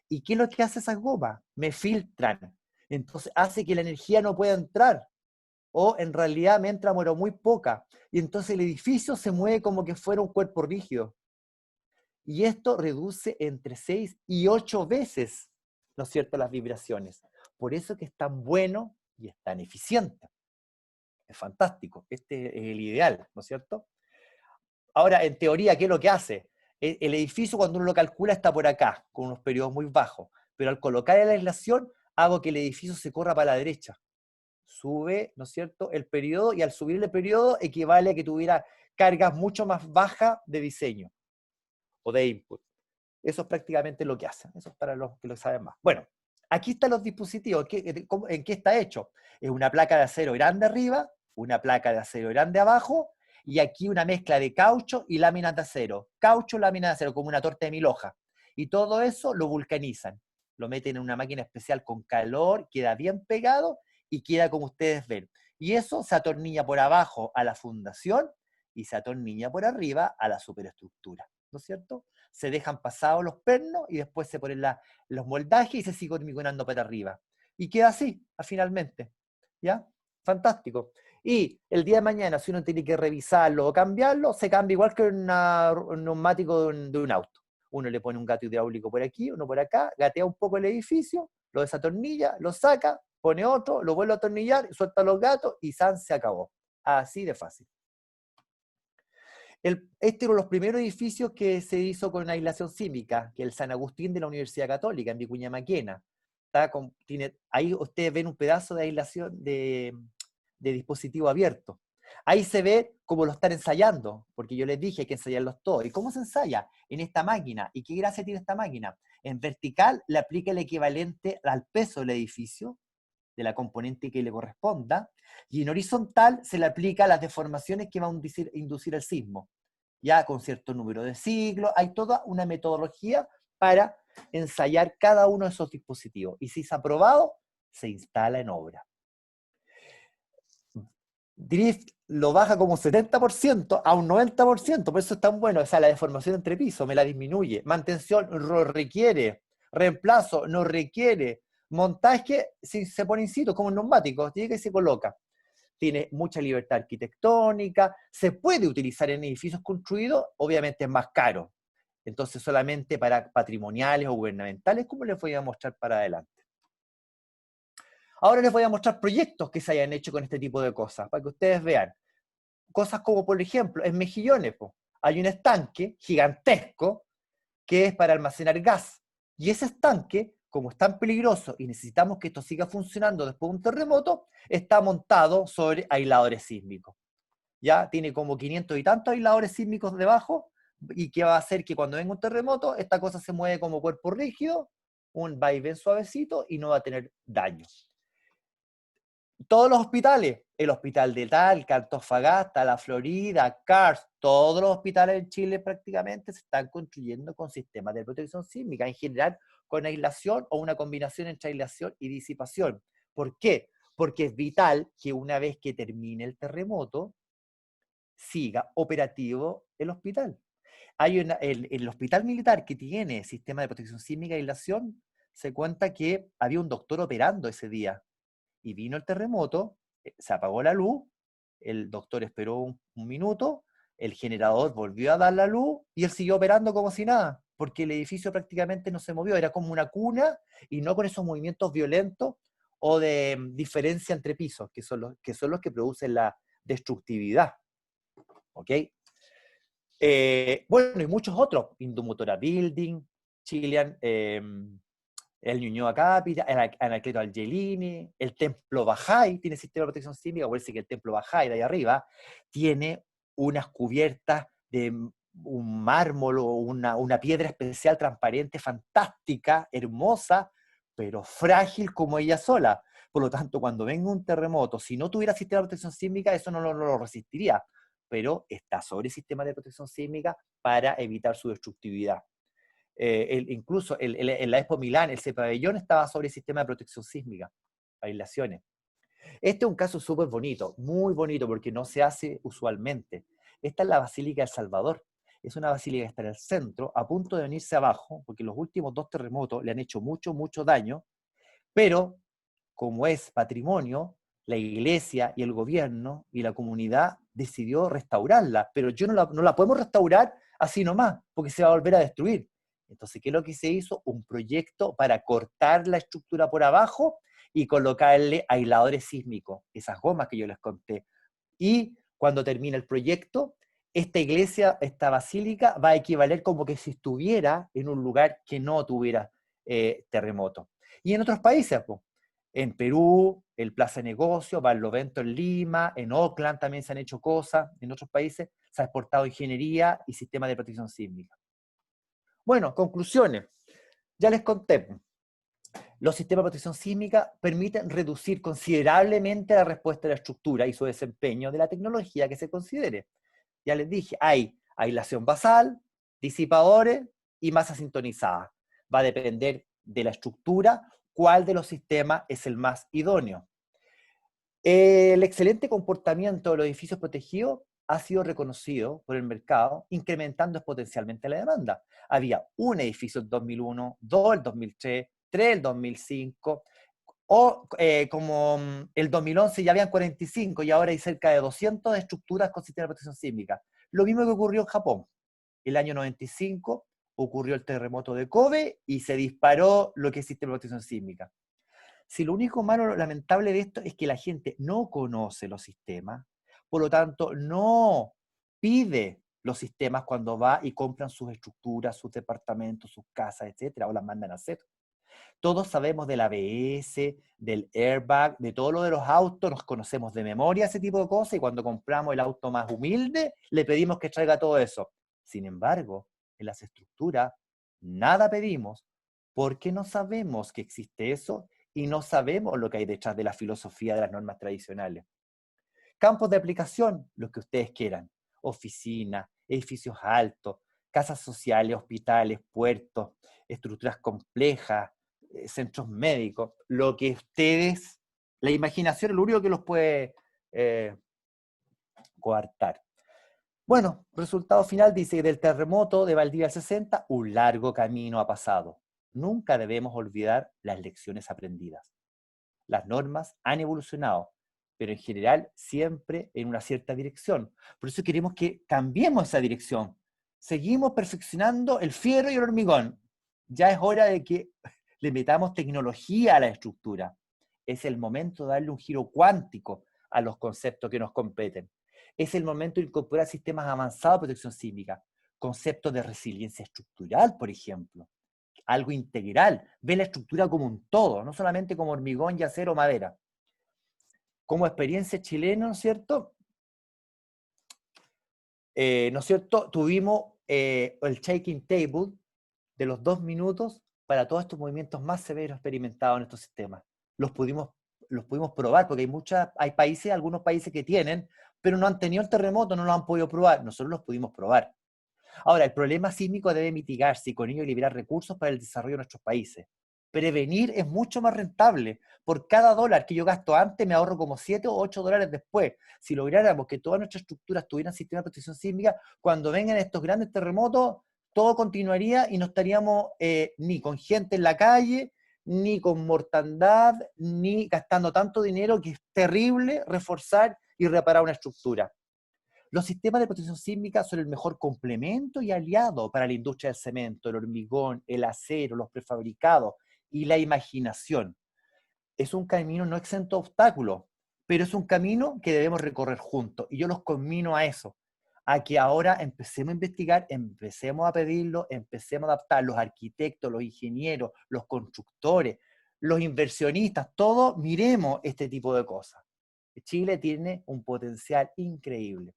S4: ¿Y qué es lo que hace esas gomas? Me filtran. Entonces hace que la energía no pueda entrar. O en realidad me entra pero muy poca. Y entonces el edificio se mueve como que fuera un cuerpo rígido. Y esto reduce entre 6 y 8 veces, ¿no es cierto?, las vibraciones. Por eso que es tan bueno y es tan eficiente. Es fantástico. Este es el ideal, ¿no es cierto? Ahora, en teoría, ¿qué es lo que hace? El edificio, cuando uno lo calcula, está por acá, con unos periodos muy bajos. Pero al colocar la aislación, hago que el edificio se corra para la derecha. Sube, ¿no es cierto?, el periodo, y al subir el periodo equivale a que tuviera cargas mucho más bajas de diseño o de input. Eso es prácticamente lo que hacen. Eso es para los que lo saben más. Bueno, aquí están los dispositivos. ¿En qué está hecho? Es una placa de acero grande arriba, una placa de acero grande abajo, y aquí una mezcla de caucho y láminas de acero. Caucho, láminas de acero, como una torta de 1000 hojas. Y todo eso lo vulcanizan. Lo meten en una máquina especial con calor, queda bien pegado y queda como ustedes ven. Y eso se atornilla por abajo a la fundación y se atornilla por arriba a la superestructura, ¿no es cierto? Se dejan pasados los pernos y después se ponen los moldajes y se sigue hormigonando para arriba. y queda así, finalmente. ¿Ya? Fantástico. Y el día de mañana, si uno tiene que revisarlo o cambiarlo, se cambia igual que un neumático de un auto. Uno le pone un gato hidráulico por aquí, uno por acá, gatea un poco el edificio, lo desatornilla, lo saca, pone otro, lo vuelve a atornillar, suelta los gatos y ¡san! Se acabó. Así de fácil. Este era uno de los primeros edificios que se hizo con aislación sísmica, que es el San Agustín de la Universidad Católica, en Vicuña Maquena. Ahí ustedes ven un pedazo de aislación de dispositivo abierto. Ahí se ve cómo lo están ensayando, porque yo les dije hay que ensayarlos todos. ¿Y cómo se ensaya? En esta máquina. ¿Y qué gracia tiene esta máquina? En vertical le aplica el equivalente al peso del edificio, de la componente que le corresponda, y en horizontal se le aplica las deformaciones que va a inducir el sismo, ya con cierto número de ciclos. Hay toda una metodología para ensayar cada uno de esos dispositivos, y si es aprobado, se instala en obra. Drift lo baja como un 70% a un 90%, por eso es tan bueno. O sea, la deformación entre pisos me la disminuye. Mantención no requiere, reemplazo no requiere, montaje si se pone in situ, como un neumático, llega y se coloca. Tiene mucha libertad arquitectónica, se puede utilizar en edificios construidos, obviamente es más caro. Entonces solamente para patrimoniales o gubernamentales, como les voy a mostrar para adelante. Ahora les voy a mostrar proyectos que se hayan hecho con este tipo de cosas, para que ustedes vean. Cosas como, por ejemplo, en Mejillones, hay un estanque gigantesco que es para almacenar gas. Y ese estanque, como es tan peligroso y necesitamos que esto siga funcionando después de un terremoto, está montado sobre aisladores sísmicos. Ya tiene como 500 y tantos aisladores sísmicos debajo, y que va a hacer que cuando venga un terremoto, esta cosa se mueve como cuerpo rígido, un vaivén suavecito y no va a tener daño. Todos los hospitales, el hospital de Talca, Antofagasta, La Florida, CARS, todos los hospitales en Chile prácticamente se están construyendo con sistemas de protección sísmica, en general con aislación o una combinación entre aislación y disipación. ¿Por qué? Porque es vital que una vez que termine el terremoto, siga operativo el hospital. El hospital militar que tiene sistema de protección sísmica y aislación, se cuenta que había un doctor operando ese día. Y vino el terremoto, se apagó la luz, el doctor esperó un minuto, el generador volvió a dar la luz y él siguió operando como si nada, porque el edificio prácticamente no se movió, era como una cuna y no con esos movimientos violentos o de diferencia entre pisos, que son los que producen la destructividad. ¿Ok? Bueno, y muchos otros, Indumutora Building, Chilean, el Ñuñoa Capita, el Anacleto Angelini, el Templo Bajay tiene sistema de protección sísmica. Parece que el Templo Bajay de ahí arriba tiene unas cubiertas de un mármol o una piedra especial transparente, fantástica, hermosa, pero frágil como ella sola. Por lo tanto, cuando venga un terremoto, si no tuviera sistema de protección sísmica, eso no lo resistiría, pero está sobre el sistema de protección sísmica para evitar su destructividad. Incluso en la Expo Milán, el pabellón estaba sobre el sistema de protección sísmica, aislaciones. Este es un caso súper bonito, muy bonito, porque no se hace usualmente. Esta es la Basílica del Salvador. Es una basílica que está en el centro, a punto de venirse abajo, porque los últimos 2 terremotos le han hecho mucho, mucho daño, pero como es patrimonio, la iglesia y el gobierno y la comunidad decidió restaurarla, pero no la podemos restaurar así nomás, porque se va a volver a destruir. Entonces, ¿qué es lo que se hizo? Un proyecto para cortar la estructura por abajo y colocarle aisladores sísmicos, esas gomas que yo les conté. Y cuando termine el proyecto, esta iglesia, esta basílica, va a equivaler como que si estuviera en un lugar que no tuviera terremoto. Y en otros países, pues, en Perú, el Plaza de Negocios, Barlovento en Lima, en Oakland también se han hecho cosas, en otros países se ha exportado ingeniería y sistemas de protección sísmica. Bueno, conclusiones. Ya les conté. Los sistemas de protección sísmica permiten reducir considerablemente la respuesta de la estructura y su desempeño de la tecnología que se considere. Ya les dije, hay aislación basal, disipadores y masa sintonizada. Va a depender de la estructura cuál de los sistemas es el más idóneo. El excelente comportamiento de los edificios protegidos ha sido reconocido por el mercado, incrementando exponencialmente la demanda. Había un edificio en 2001, 2 en 2003, 3 en 2005, O como el 2011 ya habían 45 y ahora hay cerca de 200 estructuras con sistema de protección sísmica. Lo mismo que ocurrió en Japón. El año 95 ocurrió el terremoto de Kobe y se disparó lo que es sistema de protección sísmica. Si lo único malo, lamentable de esto es que la gente no conoce los sistemas, por lo tanto no pide los sistemas cuando va y compran sus estructuras, sus departamentos, sus casas, etcétera, o las mandan a hacer. Todos sabemos del ABS, del airbag, de todo lo de los autos, nos conocemos de memoria ese tipo de cosas y cuando compramos el auto más humilde, le pedimos que traiga todo eso. Sin embargo, en las estructuras, nada pedimos porque no sabemos que existe eso y no sabemos lo que hay detrás de la filosofía de las normas tradicionales. Campos de aplicación, los que ustedes quieran. Oficinas, edificios altos, casas sociales, hospitales, puertos, estructuras complejas, centros médicos, lo que ustedes, la imaginación es lo único que los puede coartar. Bueno, resultado final dice que del terremoto de Valdivia al 60, un largo camino ha pasado. Nunca debemos olvidar las lecciones aprendidas. Las normas han evolucionado, pero en general siempre en una cierta dirección. Por eso queremos que cambiemos esa dirección. Seguimos perfeccionando el fierro y el hormigón. Ya es hora de que le metamos tecnología a la estructura. Es el momento de darle un giro cuántico a los conceptos que nos competen. Es el momento de incorporar sistemas avanzados de protección sísmica, conceptos de resiliencia estructural, por ejemplo. Algo integral, ve la estructura como un todo, no solamente como hormigón y acero o madera. Como experiencia chilena, ¿no es cierto? ¿No es cierto? Tuvimos el shaking table de los 2 minutos para todos estos movimientos más severos experimentados en estos sistemas. Los pudimos probar, porque hay países, algunos países que tienen, pero no han tenido el terremoto, no lo han podido probar. Nosotros los pudimos probar. Ahora, el problema sísmico debe mitigarse y con ello liberar recursos para el desarrollo de nuestros países. Prevenir es mucho más rentable. Por cada dólar que yo gasto antes, me ahorro como 7 o 8 dólares después. Si lográramos que todas nuestras estructuras tuvieran sistema de protección sísmica, cuando vengan estos grandes terremotos, todo continuaría y no estaríamos ni con gente en la calle, ni con mortandad, ni gastando tanto dinero que es terrible reforzar y reparar una estructura. Los sistemas de protección sísmica son el mejor complemento y aliado para la industria del cemento, el hormigón, el acero, los prefabricados y la imaginación. Es un camino no exento de obstáculos, pero es un camino que debemos recorrer juntos. Y yo los conmino a eso, a que ahora empecemos a investigar, empecemos a pedirlo, empecemos a adaptar los arquitectos, los ingenieros, los constructores, los inversionistas, todos miremos este tipo de cosas. Chile tiene un potencial increíble.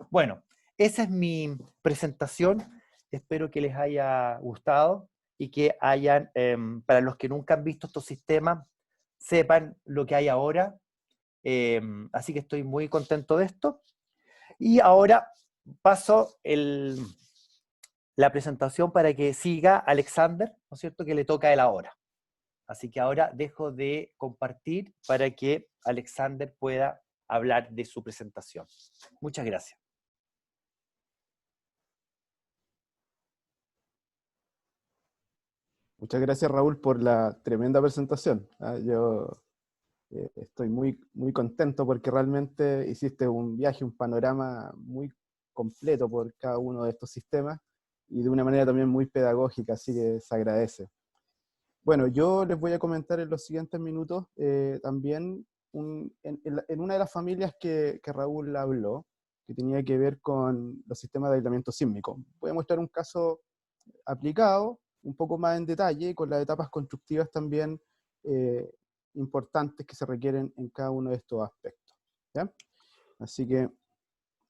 S4: Bueno, esa es mi presentación. Espero que les haya gustado y que hayan, para los que nunca han visto estos sistemas, sepan lo que hay ahora. Así que estoy muy contento de esto. Y ahora paso la presentación para que siga Alexander, ¿no es cierto?, que le toca a él ahora. Así que ahora dejo de compartir para que Alexander pueda hablar de su presentación. Muchas gracias.
S5: Muchas gracias, Raúl, por la tremenda presentación. Yo estoy muy, muy contento porque realmente hiciste un viaje, un panorama muy completo por cada uno de estos sistemas y de una manera también muy pedagógica, así que se agradece. Bueno, yo les voy a comentar en los siguientes minutos también en una de las familias que Raúl habló, que tenía que ver con los sistemas de aislamiento sísmico. Voy a mostrar un caso aplicado, un poco más en detalle, con las etapas constructivas también importantes que se requieren en cada uno de estos aspectos. ¿Ya? Así que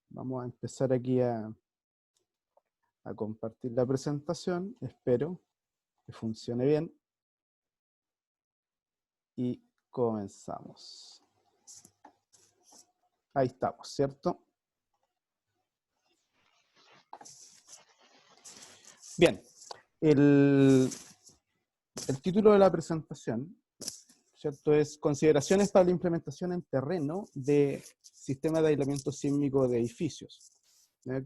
S5: vamos a empezar aquí a compartir la presentación. Espero que funcione bien. Y comenzamos. Ahí estamos, ¿cierto? Bien. El título de la presentación, ¿cierto?, es Consideraciones para la implementación en terreno de sistemas de aislamiento sísmico de edificios.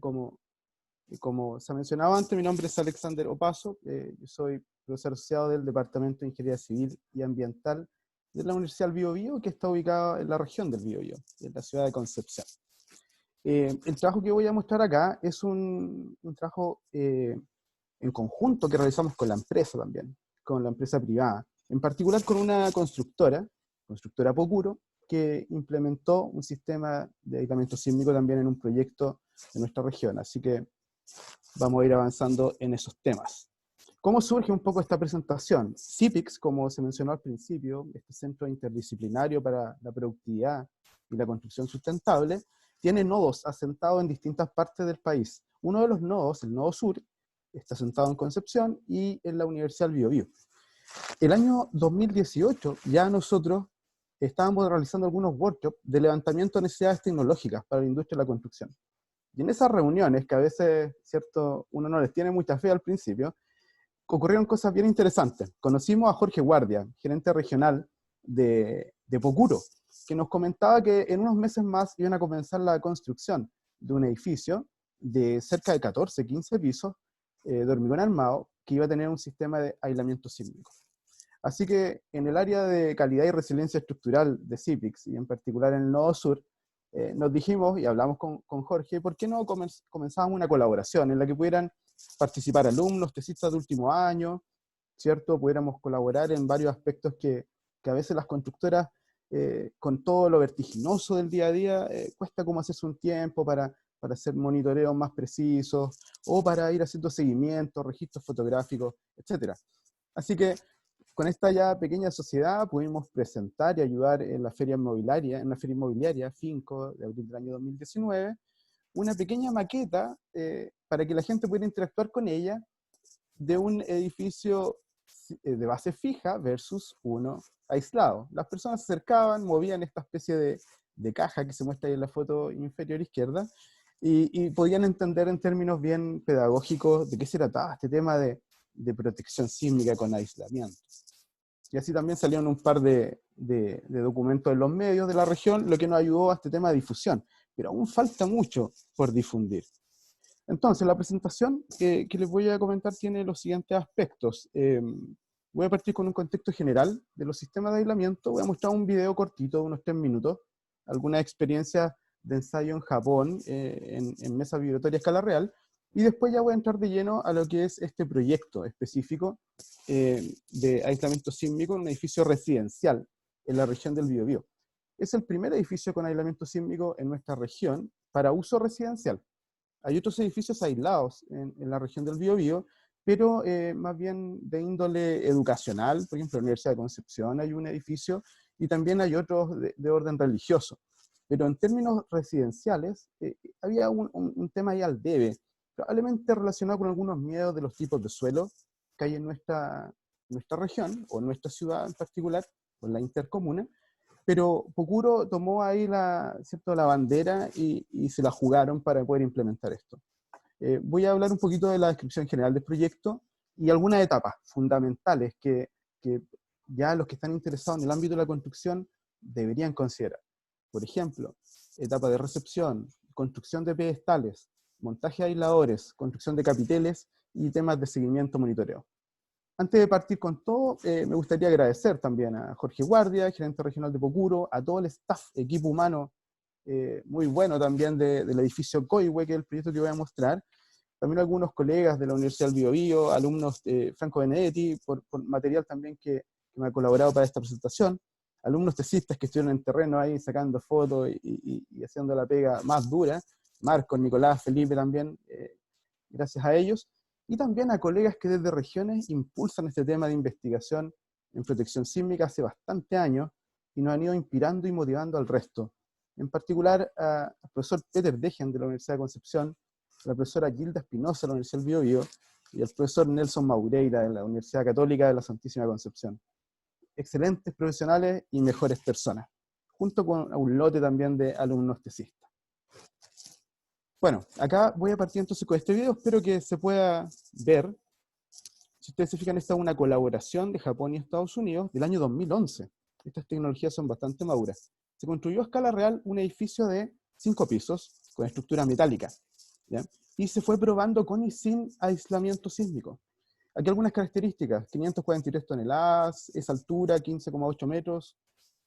S5: Como se ha mencionado antes, mi nombre es Alexander Opazo, yo soy profesor asociado del Departamento de Ingeniería Civil y Ambiental de la Universidad del Biobío, que está ubicado en la región del Biobío, en la ciudad de Concepción. El trabajo que voy a mostrar acá es un trabajo en conjunto que realizamos con la empresa también, con la empresa privada, en particular con una constructora Pocuro, que implementó un sistema de aislamiento sísmico también en un proyecto de nuestra región. Así que vamos a ir avanzando en esos temas. ¿Cómo surge un poco esta presentación? CIPICS, como se mencionó al principio, este centro interdisciplinario para la productividad y la construcción sustentable, tiene nodos asentados en distintas partes del país. Uno de los nodos, el nodo sur, está asentado en Concepción y en la Universidad del Biobío. El año 2018 ya nosotros estábamos realizando algunos workshops de levantamiento de necesidades tecnológicas para la industria de la construcción. Y en esas reuniones, que a veces, cierto, uno no les tiene mucha fe al principio, ocurrieron cosas bien interesantes. Conocimos a Jorge Guardia, gerente regional de Pocuro, que nos comentaba que en unos meses más iban a comenzar la construcción de un edificio de cerca de 14, 15 pisos de hormigón armado, que iba a tener un sistema de aislamiento sísmico. Así que en el área de calidad y resiliencia estructural de CIPICS, y en particular en el Nodo Sur, nos dijimos y hablamos con Jorge, ¿por qué no comenzábamos una colaboración en la que pudieran participar alumnos, tesistas de último año, ¿cierto? Pudiéramos colaborar en varios aspectos que a veces las constructoras, con todo lo vertiginoso del día a día, cuesta como hacerse un tiempo para hacer monitoreos más precisos, o para ir haciendo seguimientos, registros fotográficos, etc. Así que con esta ya pequeña sociedad pudimos presentar y ayudar en la feria inmobiliaria, FINCO, de abril del año 2019, una pequeña maqueta para que la gente pudiera interactuar con ella de un edificio de base fija versus uno aislado. Las personas se acercaban, movían esta especie de caja que se muestra ahí en la foto inferior izquierda, y podían entender en términos bien pedagógicos de qué se trataba este tema de protección sísmica con aislamiento. Y así también salieron un par de documentos en los medios de la región, lo que nos ayudó a este tema de difusión. Pero aún falta mucho por difundir. Entonces, la presentación que les voy a comentar tiene los siguientes aspectos. Voy a partir con un contexto general de los sistemas de aislamiento. Voy a mostrar un video cortito de unos 3 minutos, algunas experiencias de ensayo en Japón, en mesa vibratoria a escala real, y después ya voy a entrar de lleno a lo que es este proyecto específico de aislamiento sísmico en un edificio residencial en la región del Biobío. Es el primer edificio con aislamiento sísmico en nuestra región para uso residencial. Hay otros edificios aislados en la región del Biobío, pero más bien de índole educacional. Por ejemplo, en la Universidad de Concepción hay un edificio, y también hay otros de orden religioso. Pero en términos residenciales, había un tema ahí al debe, probablemente relacionado con algunos miedos de los tipos de suelo que hay en nuestra región, o en nuestra ciudad en particular, o en la intercomuna, pero Pocuro tomó ahí ¿cierto?, la bandera y se la jugaron para poder implementar esto. Voy a hablar un poquito de la descripción general del proyecto y algunas etapas fundamentales que ya los que están interesados en el ámbito de la construcción deberían considerar. Por ejemplo, etapa de recepción, construcción de pedestales, montaje de aisladores, construcción de capiteles y temas de seguimiento, monitoreo. Antes de partir con todo, me gustaría agradecer también a Jorge Guardia, gerente regional de Pocuro, a todo el staff, equipo humano, muy bueno también del edificio Coihue, que es el proyecto que voy a mostrar. También algunos colegas de la Universidad del Biobío, alumnos de Franco Benedetti, por material también que me ha colaborado para esta presentación. Alumnos tesistas que estuvieron en terreno ahí sacando fotos y haciendo la pega más dura. Marcos, Nicolás, Felipe también, gracias a ellos. Y también a colegas que desde regiones impulsan este tema de investigación en protección sísmica hace bastante años y nos han ido inspirando y motivando al resto. En particular al profesor Peter Dejen de la Universidad de Concepción, a la profesora Gilda Espinosa de la Universidad del Biobío y al profesor Nelson Maureira de la Universidad Católica de la Santísima Concepción. Excelentes profesionales y mejores personas, junto con un lote también de alumnos tesistas. Bueno, acá voy a partir entonces con este video, espero que se pueda ver. Si ustedes se fijan, esta es una colaboración de Japón y Estados Unidos del año 2011. Estas tecnologías son bastante maduras. Se construyó a escala real un edificio de 5 pisos con estructura metálica, ¿ya? Y se fue probando con y sin aislamiento sísmico. Aquí algunas características: 543 toneladas, esa altura, 15,8 metros,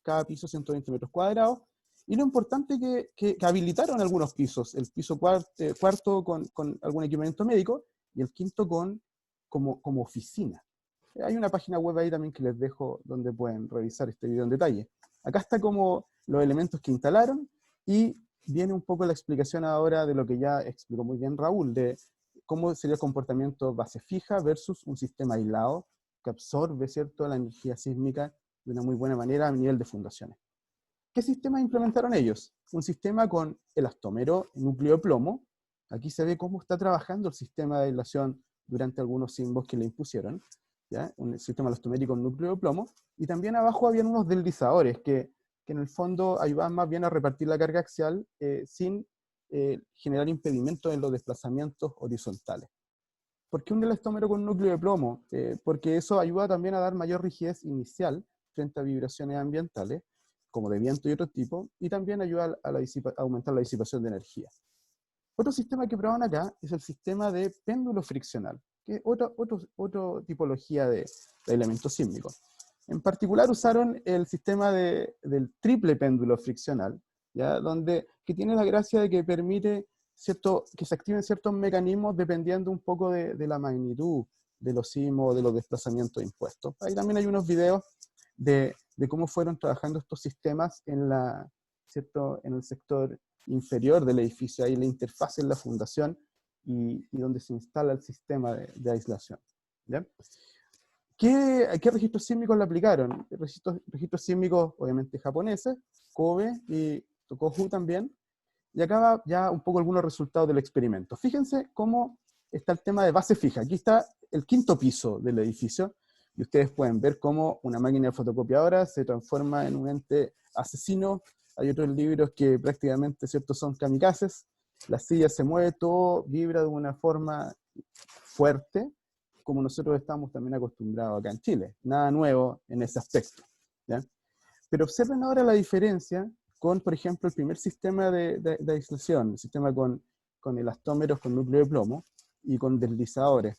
S5: cada piso 120 metros cuadrados. Y lo importante que habilitaron algunos pisos, el piso cuarto con algún equipamiento médico y el quinto como oficina. Hay una página web ahí también que les dejo donde pueden revisar este video en detalle. Acá está como los elementos que instalaron y viene un poco la explicación ahora de lo que ya explicó muy bien Raúl, de cómo sería el comportamiento base fija versus un sistema aislado que absorbe, ¿cierto?, la energía sísmica de una muy buena manera a nivel de fundaciones. ¿Qué sistema implementaron ellos? Un sistema con elastómero, núcleo de plomo. Aquí se ve cómo está trabajando el sistema de aislación durante algunos sismos que le impusieron, ¿ya? Un sistema elastomérico con núcleo de plomo. Y también abajo habían unos deslizadores que en el fondo ayudaban más bien a repartir la carga axial sin generar impedimentos en los desplazamientos horizontales. ¿Por qué un elastómero con núcleo de plomo? Porque eso ayuda también a dar mayor rigidez inicial frente a vibraciones ambientales, como de viento y otro tipo, y también ayuda a aumentar la disipación de energía. Otro sistema que probaron acá es el sistema de péndulo friccional, que es otra tipología de elemento sísmico. En particular usaron el sistema del triple péndulo friccional, ¿ya? Que tiene la gracia de que permite que se activen ciertos mecanismos dependiendo un poco de la magnitud de los sismos o de los desplazamientos impuestos. Ahí también hay unos videos de cómo fueron trabajando estos sistemas en el sector inferior del edificio, ahí la interfaz en la fundación y donde se instala el sistema de aislación. ¿Ya? ¿Qué registros sísmicos le aplicaron? Registros sísmicos, obviamente, japoneses, Kobe y Tohoku también. Y acá va ya un poco algunos resultados del experimento. Fíjense cómo está el tema de base fija. Aquí está el quinto piso del edificio, y ustedes pueden ver cómo una máquina de fotocopiadora se transforma en un ente asesino. Hay otros libros que prácticamente, ¿cierto?, son kamikazes. La silla se mueve, todo vibra de una forma fuerte, como nosotros estamos también acostumbrados acá en Chile. Nada nuevo en ese aspecto, ¿ya? Pero observen ahora la diferencia con, por ejemplo, el primer sistema de aislación, el sistema con elastómeros con núcleo de plomo y con deslizadores.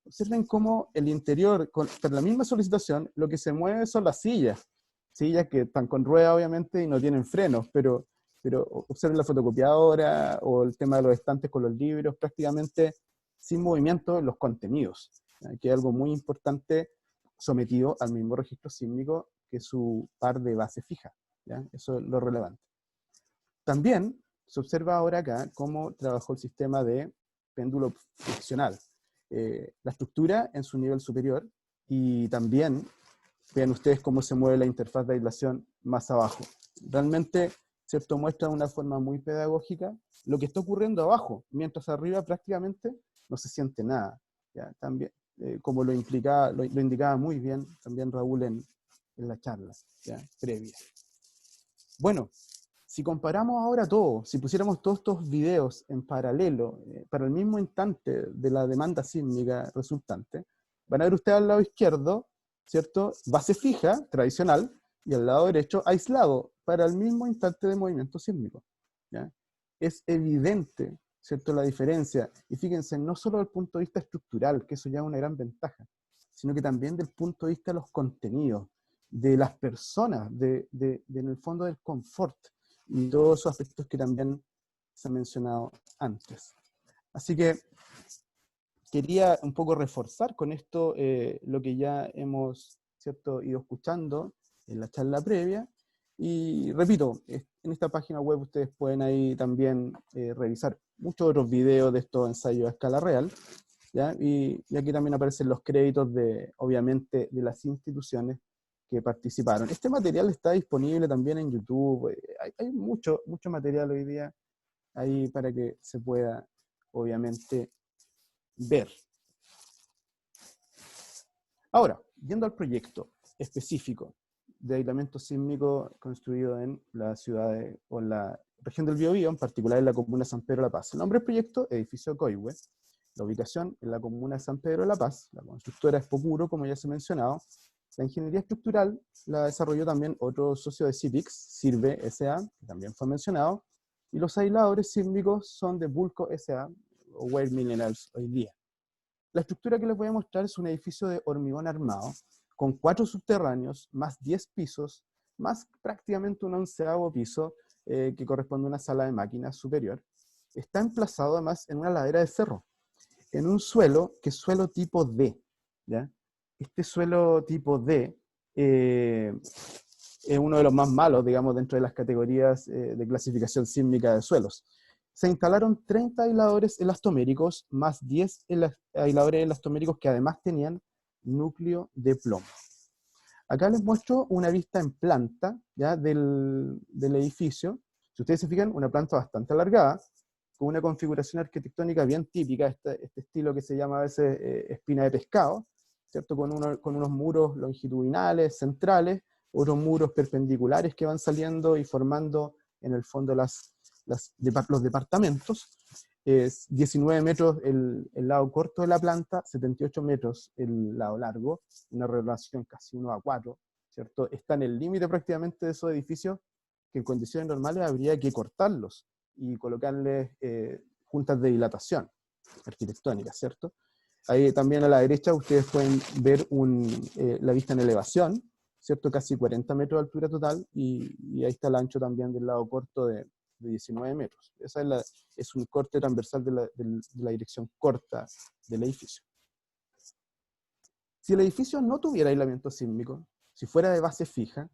S5: Observen cómo el interior, para la misma solicitación, lo que se mueve son las sillas que están con ruedas, obviamente, y no tienen frenos, pero observen la fotocopiadora o el tema de los estantes con los libros, prácticamente sin movimiento en los contenidos, que es algo muy importante sometido al mismo registro sísmico que su par de base fija, ¿ya? Eso es lo relevante. También se observa ahora acá cómo trabajó el sistema de péndulo friccional. La estructura en su nivel superior, y también vean ustedes cómo se mueve la interfaz de aislación más abajo. Realmente, ¿cierto?, muestra de una forma muy pedagógica lo que está ocurriendo abajo, mientras arriba prácticamente no se siente nada, ¿ya? También, como lo indicaba muy bien también Raúl en la charla, ¿ya?, previa. Bueno, si comparamos ahora todo, si pusiéramos todos estos videos en paralelo, para el mismo instante de la demanda sísmica resultante, van a ver ustedes al lado izquierdo, ¿cierto?, base fija, tradicional, y al lado derecho, aislado, para el mismo instante de movimiento sísmico, ¿ya? Es evidente, ¿cierto?, la diferencia. Y fíjense, no solo desde el punto de vista estructural, que eso ya es una gran ventaja, sino que también desde el punto de vista de los contenidos, de las personas, en el fondo del confort, y todos esos aspectos que también se han mencionado antes. Así que quería un poco reforzar con esto lo que ya hemos, ¿cierto?, ido escuchando en la charla previa. Y repito, en esta página web ustedes pueden ahí también revisar muchos otros videos de estos ensayos a escala real, ¿ya? Y aquí también aparecen los créditos obviamente, de las instituciones que participaron. Este material está disponible también en YouTube. Hay mucho material hoy día ahí para que se pueda, obviamente, ver. Ahora, yendo al proyecto específico de aislamiento sísmico construido en la ciudad o en la región del Biobío, en particular en la comuna de San Pedro de la Paz. El nombre del proyecto, Edificio Coihue. La ubicación en la comuna de San Pedro de la Paz. La constructora es Pocuro, como ya se ha mencionado. La ingeniería estructural la desarrolló también otro socio de CIPIX, Sirve S.A., que también fue mencionado. Y los aisladores sísmicos son de Bulco S.A. o Weir Minerals hoy día. La estructura que les voy a mostrar es un edificio de hormigón armado, con 4 subterráneos, más 10 pisos, más prácticamente un 11º piso, que corresponde a una sala de máquinas superior. Está emplazado además en una ladera de cerro, en un suelo que es suelo tipo D, ¿ya? Este suelo tipo D es uno de los más malos, digamos, dentro de las categorías de clasificación sísmica de suelos. Se instalaron 30 aisladores elastoméricos más 10 aisladores elastoméricos que además tenían núcleo de plomo. Acá les muestro una vista en planta, ¿ya? del edificio. Si ustedes se fijan, una planta bastante alargada, con una configuración arquitectónica bien típica, este estilo que se llama a veces espina de pescado, ¿cierto? Con unos muros longitudinales, centrales, otros muros perpendiculares que van saliendo y formando en el fondo los departamentos. Es 19 metros el lado corto de la planta, 78 metros el lado largo, una relación casi 1:4, ¿cierto? Está en el límite prácticamente de esos edificios que en condiciones normales habría que cortarlos y colocarles juntas de dilatación arquitectónica, ¿cierto? Ahí también a la derecha ustedes pueden ver la vista en elevación, ¿cierto? Casi 40 metros de altura total, y ahí está el ancho también del lado corto de 19 metros. Esa es un corte transversal de la dirección corta del edificio. Si el edificio no tuviera aislamiento sísmico, si fuera de base fija,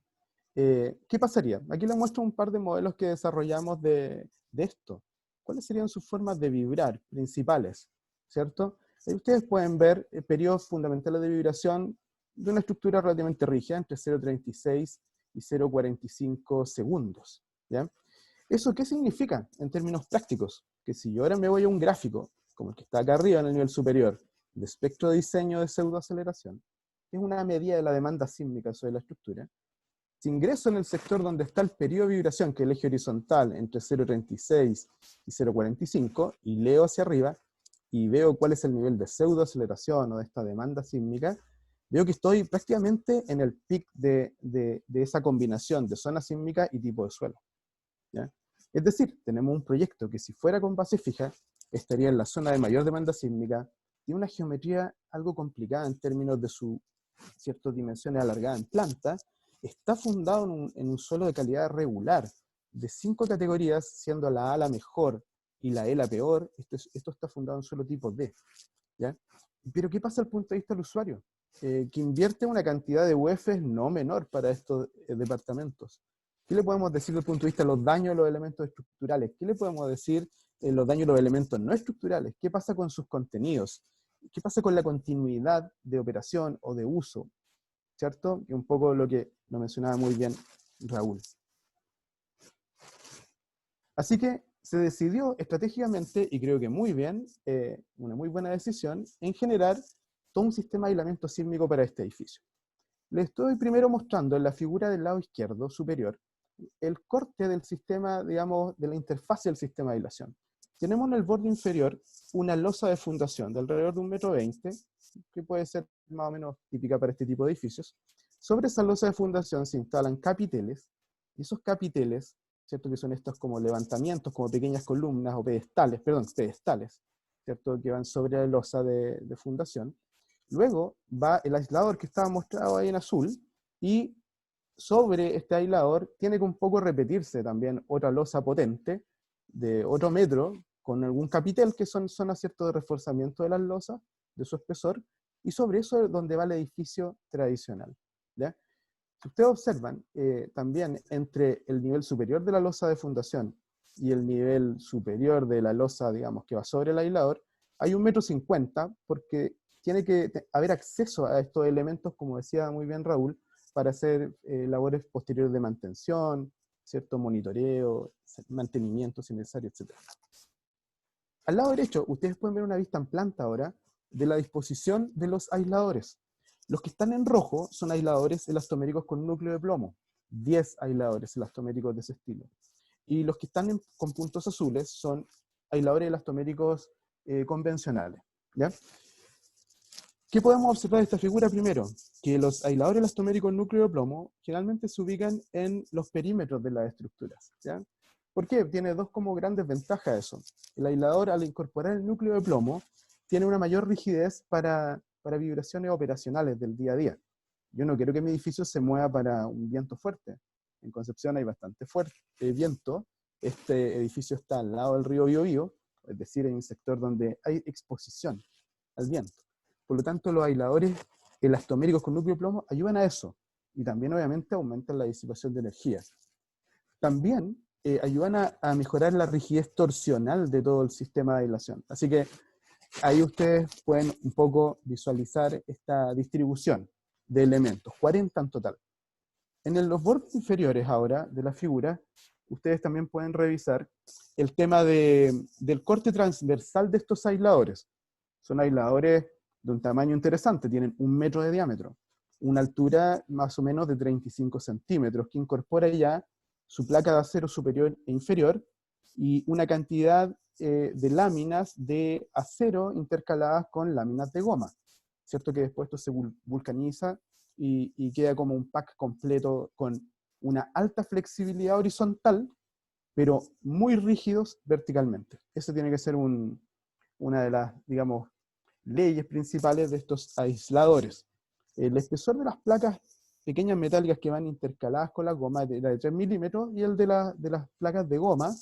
S5: ¿qué pasaría? Aquí les muestro un par de modelos que desarrollamos de esto. ¿Cuáles serían sus formas de vibrar principales? ¿Cierto? Ahí ustedes pueden ver periodos fundamentales de vibración de una estructura relativamente rígida, entre 0,36 y 0,45 segundos. ¿Ya? ¿Eso qué significa en términos prácticos? Que si yo ahora me voy a un gráfico, como el que está acá arriba en el nivel superior, de espectro de diseño de pseudoaceleración, que es una medida de la demanda sísmica sobre la estructura, si ingreso en el sector donde está el periodo de vibración, que es el eje horizontal entre 0,36 y 0,45, y leo hacia arriba, y veo cuál es el nivel de pseudoaceleración o de esta demanda sísmica, veo que estoy prácticamente en el pic de esa combinación de zona sísmica y tipo de suelo. ¿Ya? Es decir, tenemos un proyecto que si fuera con base fija, estaría en la zona de mayor demanda sísmica, y una geometría algo complicada en términos de su ciertas dimensiones alargadas en planta, está fundado en un suelo de calidad regular, de 5 categorías, siendo la A la mejor y la E la peor. Esto está fundado en suelo tipo D. ¿Ya? Pero ¿qué pasa desde el punto de vista del usuario? Que invierte una cantidad de UFs no menor para estos departamentos. ¿Qué le podemos decir desde el punto de vista de los daños de los elementos estructurales? ¿Qué le podemos decir de los daños de los elementos no estructurales? ¿Qué pasa con sus contenidos? ¿Qué pasa con la continuidad de operación o de uso? ¿Cierto? Y un poco lo que lo mencionaba muy bien Raúl. Así que se decidió estratégicamente, y creo que muy bien, una muy buena decisión, en generar todo un sistema de aislamiento sísmico para este edificio. Les estoy primero mostrando en la figura del lado izquierdo superior el corte del sistema, digamos, de la interfase del sistema de aislación. Tenemos en el borde inferior una losa de fundación de alrededor de 1,20 m, que puede ser más o menos típica para este tipo de edificios. Sobre esa losa de fundación se instalan capiteles, y esos capiteles, ¿cierto? Que son estos como levantamientos, como pequeñas columnas o pedestales, ¿cierto? Que van sobre la losa de fundación. Luego va el aislador que estaba mostrado ahí en azul, y sobre este aislador tiene que un poco repetirse también otra losa potente de otro metro, con algún capitel que son zonas, ¿cierto?, de reforzamiento de las losas, de su espesor, y sobre eso es donde va el edificio tradicional. ¿Ya? Si ustedes observan, también entre el nivel superior de la losa de fundación y el nivel superior de la losa, digamos, que va sobre el aislador, hay 1,50 m, porque tiene que haber acceso a estos elementos, como decía muy bien Raúl, para hacer labores posteriores de mantención, ¿cierto? Monitoreo, mantenimiento si necesario, etc. Al lado derecho, ustedes pueden ver una vista en planta ahora de la disposición de los aisladores. Los que están en rojo son aisladores elastoméricos con núcleo de plomo, 10 aisladores elastoméricos de ese estilo. Y los que están con puntos azules son aisladores elastoméricos convencionales. ¿Ya? ¿Qué podemos observar de esta figura primero? Que los aisladores elastoméricos núcleo de plomo generalmente se ubican en los perímetros de las estructuras. ¿Ya? ¿Por qué? Tiene dos como grandes ventajas eso. El aislador, al incorporar el núcleo de plomo, tiene una mayor rigidez para vibraciones operacionales del día a día. Yo no quiero que mi edificio se mueva para un viento fuerte. En Concepción hay bastante fuerte viento. Este edificio está al lado del río Biobío, es decir, en un sector donde hay exposición al viento. Por lo tanto, los aisladores elastoméricos con núcleo de plomo ayudan a eso. Y también, obviamente, aumentan la disipación de energía. También ayudan a mejorar la rigidez torsional de todo el sistema de aislación. Así que ahí ustedes pueden un poco visualizar esta distribución de elementos, 40 en total. En los bordes inferiores ahora de la figura, ustedes también pueden revisar el tema del corte transversal de estos aisladores. Son aisladores de un tamaño interesante, tienen 1 metro de diámetro, una altura más o menos de 35 centímetros, que incorpora ya su placa de acero superior e inferior, y una cantidad de láminas de acero intercaladas con láminas de goma, ¿cierto? Que después esto se vulcaniza y queda como un pack completo con una alta flexibilidad horizontal, pero muy rígidos verticalmente. Eso tiene que ser una de las, digamos, leyes principales de estos aisladores. El espesor de las placas pequeñas metálicas que van intercaladas con la goma es de 3 milímetros y el de las placas de goma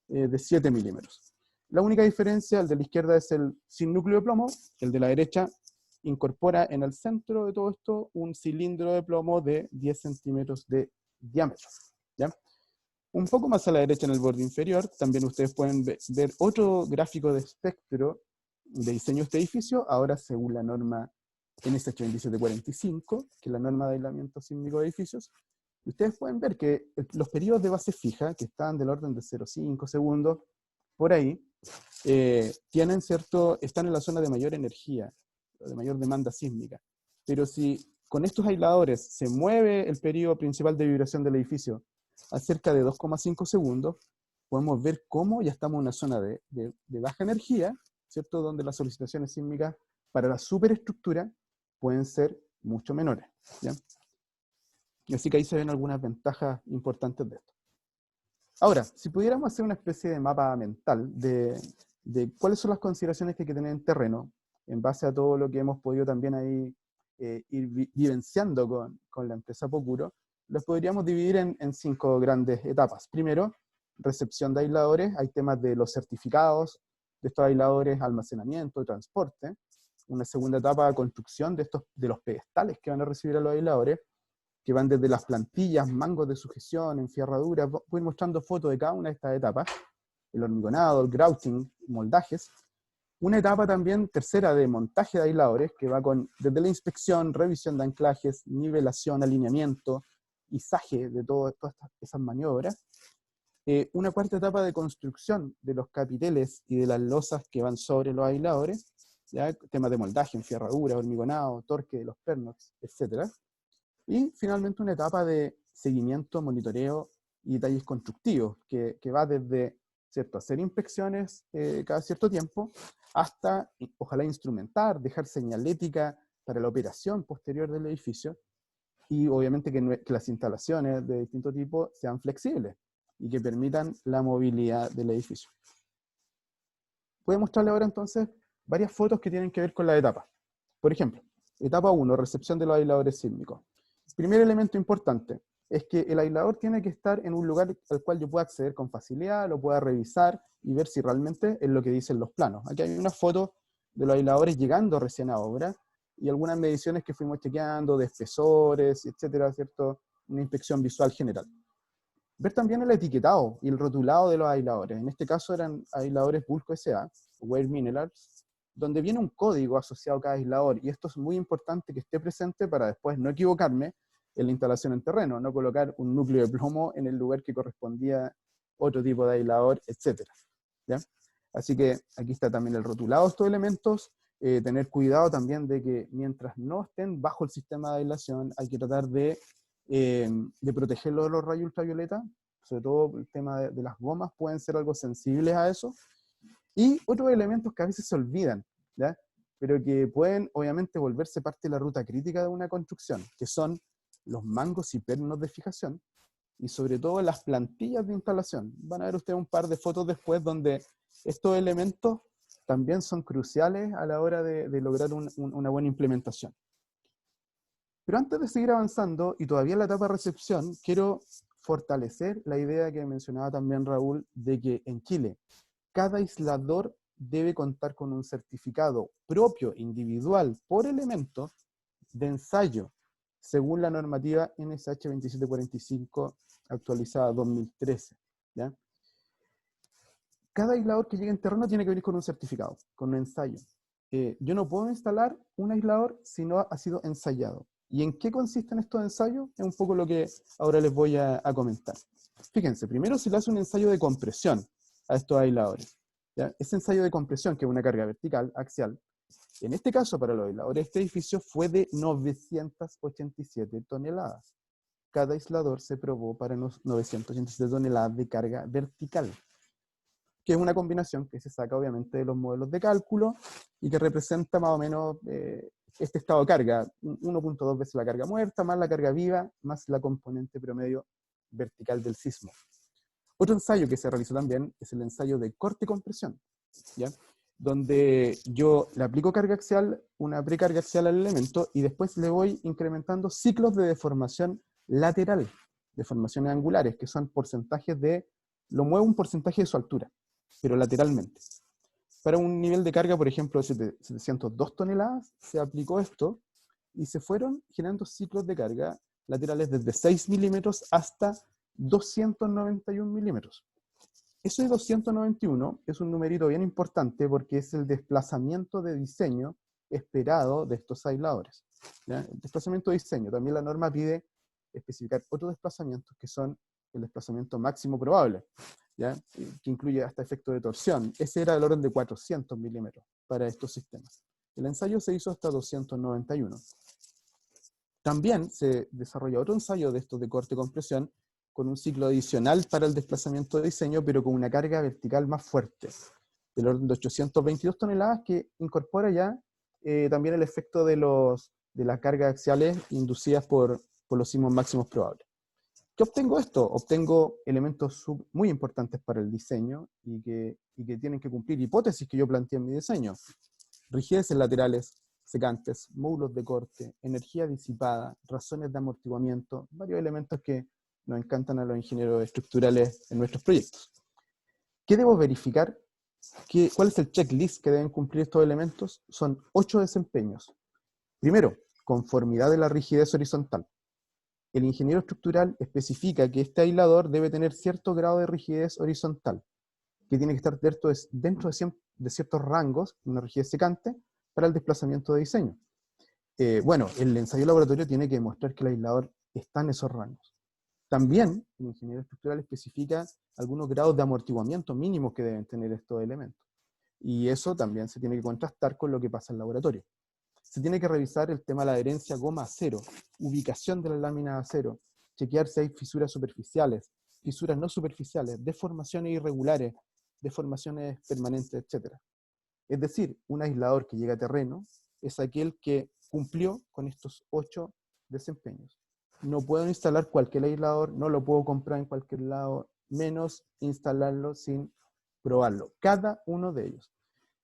S5: de 7 milímetros. La única diferencia, el de la izquierda es el sin núcleo de plomo, el de la derecha incorpora en el centro de todo esto un cilindro de plomo de 10 centímetros de diámetro. ¿Ya? Un poco más a la derecha en el borde inferior, también ustedes pueden ver otro gráfico de espectro de diseño de este edificio, ahora según la norma NS 8745, que es la norma de aislamiento sísmico de edificios. Y ustedes pueden ver que los periodos de base fija, que están del orden de 0,5 segundos, por ahí, están en la zona de mayor energía, de mayor demanda sísmica. Pero si con estos aisladores se mueve el periodo principal de vibración del edificio a cerca de 2,5 segundos, podemos ver cómo ya estamos en una zona de baja energía, ¿cierto? Donde las solicitaciones sísmicas para la superestructura pueden ser mucho menores, ¿ya? Así que ahí se ven algunas ventajas importantes de esto. Ahora, si pudiéramos hacer una especie de mapa mental de cuáles son las consideraciones que hay que tener en terreno, en base a todo lo que hemos podido también ahí ir vivenciando con la empresa Pocuro, los podríamos dividir en 5 grandes etapas. Primero, recepción de aisladores, hay temas de los certificados de estos aisladores, almacenamiento, transporte. Una segunda etapa, construcción de los pedestales que van a recibir a los aisladores, que van desde las plantillas, mangos de sujeción, enferraduras. Voy a ir mostrando fotos de cada una de estas etapas. El hormigonado, el grouting, moldajes. Una etapa también, tercera, de montaje de aisladores, que va desde la inspección, revisión de anclajes, nivelación, alineamiento, izaje de todas esas maniobras. Una cuarta etapa de construcción de los capiteles y de las losas que van sobre los aisladores, ¿ya? Temas de moldaje, enferradura, hormigonado, torque de los pernos, etc. Y finalmente una etapa de seguimiento, monitoreo y detalles constructivos, que va desde, ¿cierto?, hacer inspecciones cada cierto tiempo, hasta, ojalá, instrumentar, dejar señalética para la operación posterior del edificio, y obviamente que las instalaciones de distinto tipo sean flexibles y que permitan la movilidad del edificio. Voy a mostrarle ahora entonces varias fotos que tienen que ver con la etapa. Por ejemplo, etapa 1, recepción de los aisladores sísmicos. Primer elemento importante es que el aislador tiene que estar en un lugar al cual yo pueda acceder con facilidad, lo pueda revisar y ver si realmente es lo que dicen los planos. Aquí hay una foto de los aisladores llegando recién a obra y algunas mediciones que fuimos chequeando de espesores, etcétera, ¿cierto? Una inspección visual general. Ver también el etiquetado y el rotulado de los aisladores. En este caso eran aisladores Bulco S.A., Weir Minerals, donde viene un código asociado a cada aislador, y esto es muy importante que esté presente para después no equivocarme en la instalación en terreno, no colocar un núcleo de plomo en el lugar que correspondía otro tipo de aislador, etc. ¿Ya? Así que aquí está también el rotulado de estos elementos, tener cuidado también de que mientras no estén bajo el sistema de aislación, hay que tratar de protegerlo de los rayos ultravioleta, sobre todo el tema de las gomas, pueden ser algo sensibles a eso, y otros elementos que a veces se olvidan, ¿ya? Pero que pueden obviamente volverse parte de la ruta crítica de una construcción, que son los mangos y pernos de fijación, y sobre todo las plantillas de instalación. Van a ver ustedes un par de fotos después donde estos elementos también son cruciales a la hora de lograr una buena implementación. Pero antes de seguir avanzando, y todavía en la etapa de recepción, quiero fortalecer la idea que mencionaba también Raúl, de que en Chile cada aislador debe contar con un certificado propio, individual, por elemento, de ensayo, según la normativa NSH 2745, actualizada 2013. ¿Ya? Cada aislador que llegue en terreno tiene que venir con un certificado, con un ensayo. Yo no puedo instalar un aislador si no ha sido ensayado. ¿Y en qué consisten estos ensayos? Es un poco lo que ahora les voy a comentar. Fíjense, primero se le hace un ensayo de compresión a estos aisladores. ¿Ya? Ese ensayo de compresión, que es una carga vertical, axial, en este caso para los aisladores de este edificio fue de 987 toneladas. Cada aislador se probó para 987 toneladas de carga vertical, que es una combinación que se saca obviamente de los modelos de cálculo y que representa más o menos este estado de carga, 1.2 veces la carga muerta, más la carga viva, más la componente promedio vertical del sismo. Otro ensayo que se realizó también es el ensayo de corte y compresión, ¿ya? Donde yo le aplico carga axial, una precarga axial al elemento, y después le voy incrementando ciclos de deformación lateral, deformaciones angulares, que son porcentajes de, lo muevo un porcentaje de su altura, pero lateralmente. Para un nivel de carga, por ejemplo, de 702 toneladas, se aplicó esto, y se fueron generando ciclos de carga laterales desde 6 milímetros hasta 291 milímetros. Eso de 291 es un numerito bien importante porque es el desplazamiento de diseño esperado de estos aisladores, ¿ya? El desplazamiento de diseño, también la norma pide especificar otros desplazamientos que son el desplazamiento máximo probable, ¿ya? Que incluye hasta efecto de torsión. Ese era del orden de 400 milímetros para estos sistemas. El ensayo se hizo hasta 291. También se desarrolla otro ensayo de estos de corte y compresión con un ciclo adicional para el desplazamiento de diseño, pero con una carga vertical más fuerte, del orden de 822 toneladas, que incorpora ya también el efecto de las cargas axiales inducidas por los sismos máximos probables. ¿Qué obtengo esto? Obtengo elementos muy importantes para el diseño y que tienen que cumplir hipótesis que yo planteé en mi diseño. Rigideces laterales, secantes, módulos de corte, energía disipada, razones de amortiguamiento, varios elementos que nos encantan a los ingenieros estructurales en nuestros proyectos. ¿Qué debo verificar? ¿Cuál es el checklist que deben cumplir estos elementos? Son 8 desempeños. Primero, conformidad de la rigidez horizontal. El ingeniero estructural especifica que este aislador debe tener cierto grado de rigidez horizontal, que tiene que estar dentro de ciertos rangos, una rigidez secante, para el desplazamiento de diseño. Bueno, el ensayo laboratorio tiene que demostrar que el aislador está en esos rangos. También el ingeniero estructural especifica algunos grados de amortiguamiento mínimos que deben tener estos elementos. Y eso también se tiene que contrastar con lo que pasa en el laboratorio. Se tiene que revisar el tema de la adherencia goma-acero, ubicación de la lámina de acero, chequear si hay fisuras superficiales, fisuras no superficiales, deformaciones irregulares, deformaciones permanentes, etc. Es decir, un aislador que llega a terreno es aquel que cumplió con estos 8 desempeños. No puedo instalar cualquier aislador, no lo puedo comprar en cualquier lado, menos instalarlo sin probarlo. Cada uno de ellos.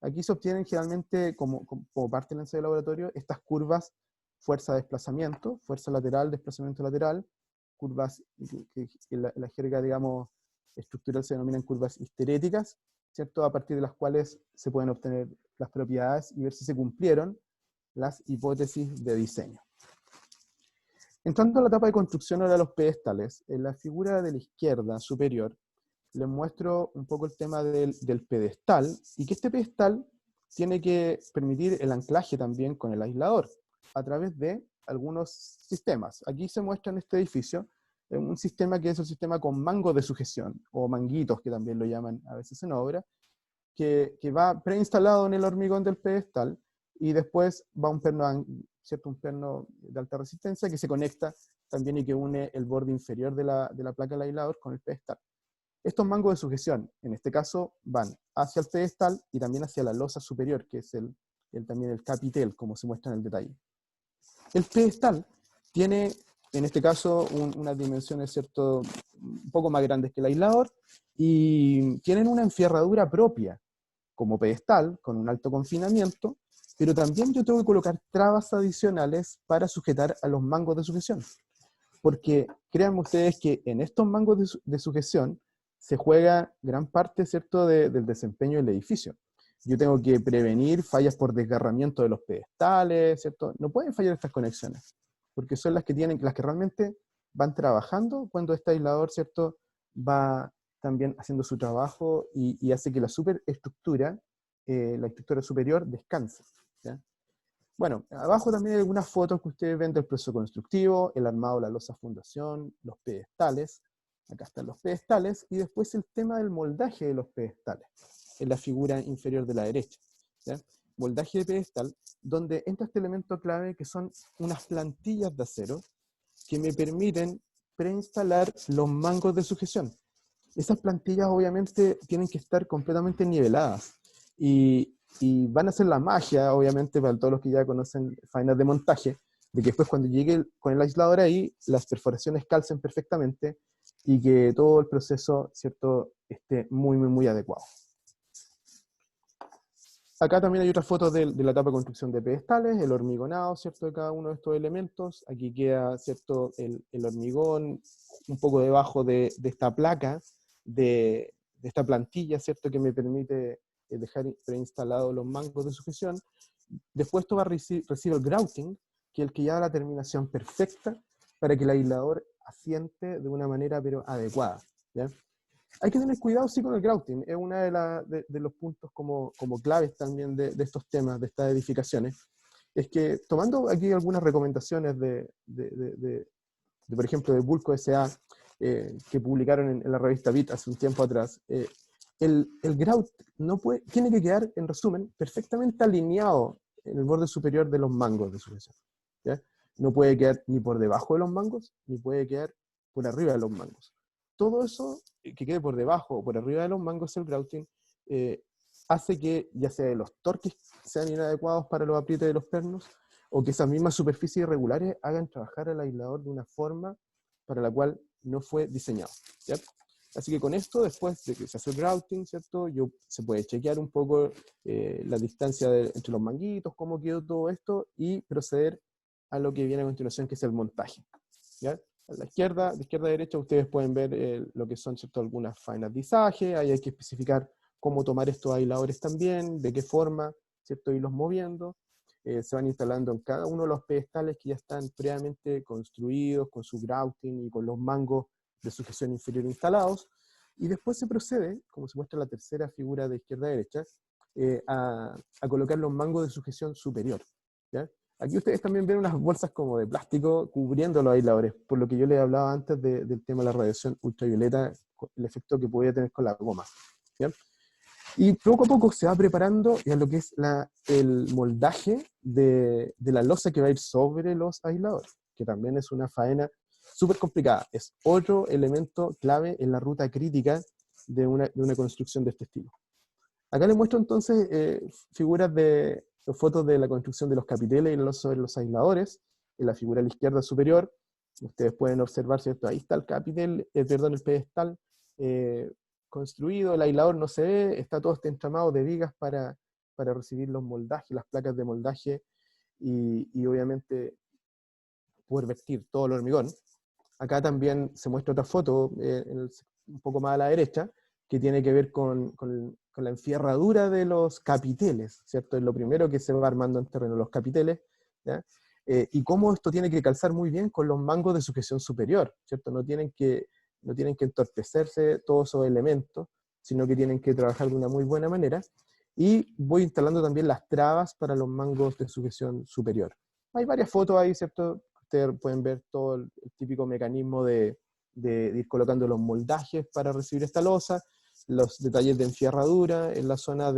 S5: Aquí se obtienen generalmente, como parte del ensayo de laboratorio, estas curvas, fuerza de desplazamiento, fuerza lateral, desplazamiento lateral, curvas que la jerga, digamos, estructural se denominan curvas histeréticas, ¿cierto? A partir de las cuales se pueden obtener las propiedades y ver si se cumplieron las hipótesis de diseño. Entrando a la etapa de construcción ahora de los pedestales, en la figura de la izquierda superior les muestro un poco el tema del pedestal, y que este pedestal tiene que permitir el anclaje también con el aislador, a través de algunos sistemas. Aquí se muestra en este edificio un sistema que es el sistema con mango de sujeción, o manguitos que también lo llaman a veces en obra, que va preinstalado en el hormigón del pedestal, y después va un perno de alta resistencia que se conecta también y que une el borde inferior de la placa del aislador con el pedestal. Estos mangos de sujeción, en este caso, van hacia el pedestal y también hacia la losa superior, que es también el capitel, como se muestra en el detalle. El pedestal tiene, en este caso, unas dimensiones, ¿cierto?, un poco más grandes que el aislador, y tienen una enfierradura propia, como pedestal, con un alto confinamiento, pero también yo tengo que colocar trabas adicionales para sujetar a los mangos de sujeción. Porque créanme ustedes que en estos mangos de sujeción se juega gran parte, ¿cierto?, del desempeño del edificio. Yo tengo que prevenir fallas por desgarramiento de los pedestales, ¿cierto? No pueden fallar estas conexiones, porque son las que realmente van trabajando cuando este aislador, ¿cierto?, va también haciendo su trabajo y hace que la superestructura, la estructura superior, descanse, ¿ya? Bueno, abajo también hay algunas fotos que ustedes ven del proceso constructivo, el armado de la losa fundación, los pedestales. Acá están los pedestales, y después el tema del moldaje de los pedestales, en la figura inferior de la derecha, ¿ya? Moldaje de pedestal, donde entra este elemento clave que son unas plantillas de acero que me permiten preinstalar los mangos de sujeción. Esas plantillas obviamente tienen que estar completamente niveladas, y van a hacer la magia, obviamente, para todos los que ya conocen faenas de montaje, de que después cuando llegue con el aislador ahí, las perforaciones calcen perfectamente y que todo el proceso, ¿cierto?, esté muy, muy, muy adecuado. Acá también hay otras fotos de la etapa de construcción de pedestales, el hormigonado, ¿cierto?, de cada uno de estos elementos. Aquí queda, ¿cierto?, el hormigón un poco debajo de esta placa, de esta plantilla, ¿cierto?, que me permite dejar preinstalados los mangos de sujeción. Después esto recibe el grouting, que es el que ya da la terminación perfecta para que el aislador asiente de una manera pero adecuada, ¿ya? Hay que tener cuidado sí con el grouting, es uno de los puntos como claves también de estos temas, de estas edificaciones. Es que tomando aquí algunas recomendaciones por ejemplo, de Bulco S.A., que publicaron en la revista Bit hace un tiempo atrás, el grout tiene que quedar, en resumen, perfectamente alineado en el borde superior de los mangos de sujeción, ¿ya? No puede quedar ni por debajo de los mangos, ni puede quedar por arriba de los mangos. Todo eso, que quede por debajo o por arriba de los mangos, el grouting, hace que ya sea los torques sean inadecuados para los aprietes de los pernos, o que esas mismas superficies irregulares hagan trabajar al aislador de una forma para la cual no fue diseñado, ¿ya? Así que con esto, después de que se hace el grouting, ¿cierto?, se puede chequear un poco la distancia entre los manguitos, cómo quedó todo esto, y proceder a lo que viene a continuación, que es el montaje, ¿ya? A la izquierda, de izquierda a derecha, ustedes pueden ver lo que son, ¿cierto?, algunas faenas de izaje. Ahí hay que especificar cómo tomar estos aisladores también, de qué forma, ¿cierto?, irlos moviendo. Se van instalando en cada uno de los pedestales que ya están previamente construidos, con su grouting y con los mangos de sujeción inferior instalados, y después se procede, como se muestra en la tercera figura de izquierda a derecha, a colocar los mangos de sujeción superior, ¿ya? Aquí ustedes también ven unas bolsas como de plástico cubriendo los aisladores, por lo que yo les hablaba antes del tema de la radiación ultravioleta, el efecto que podía tener con la goma, ¿ya? Y poco a poco se va preparando ya lo que es el moldaje de la losa que va a ir sobre los aisladores, que también es una faena súper complicada. Es otro elemento clave en la ruta crítica de una construcción de este estilo. Acá les muestro entonces figuras fotos de la construcción de los capiteles y sobre los aisladores. En la figura a la izquierda superior, ustedes pueden observar, ¿cierto? Ahí está el capitel, el pedestal construido, el aislador no se ve, está todo este entramado de vigas para recibir los moldajes, las placas de moldaje, y obviamente poder vertir todo el hormigón. Acá también se muestra otra foto, un poco más a la derecha, que tiene que ver con la enfierradura de los capiteles, ¿cierto? Es lo primero que se va armando en terreno, los capiteles, ¿ya? Y cómo esto tiene que calzar muy bien con los mangos de sujeción superior, ¿cierto? No tienen que entorpecerse todos esos elementos, sino que tienen que trabajar de una muy buena manera. Y voy instalando también las trabas para los mangos de sujeción superior. Hay varias fotos ahí, ¿cierto? Ustedes pueden ver todo el típico mecanismo de ir colocando los moldajes para recibir esta losa, los detalles de enfierradura en la zona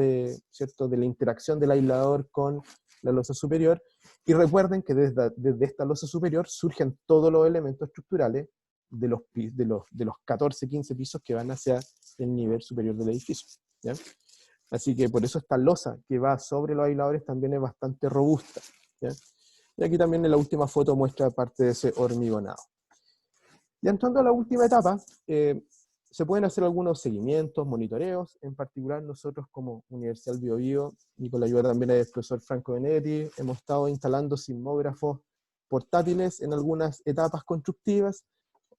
S5: ¿cierto?, de la interacción del aislador con la losa superior. Y recuerden que desde esta losa superior surgen todos los elementos estructurales de los 14, 15 pisos que van hacia el nivel superior del edificio, ¿ya? Así que por eso esta losa que va sobre los aisladores también es bastante robusta, ¿ya? Y aquí también en la última foto muestra parte de ese hormigonado. Ya entrando a la última etapa, se pueden hacer algunos seguimientos, monitoreos. En particular, nosotros como Universidad del Biobío y con la ayuda también del profesor Franco Benedetti, hemos estado instalando sismógrafos portátiles en algunas etapas constructivas,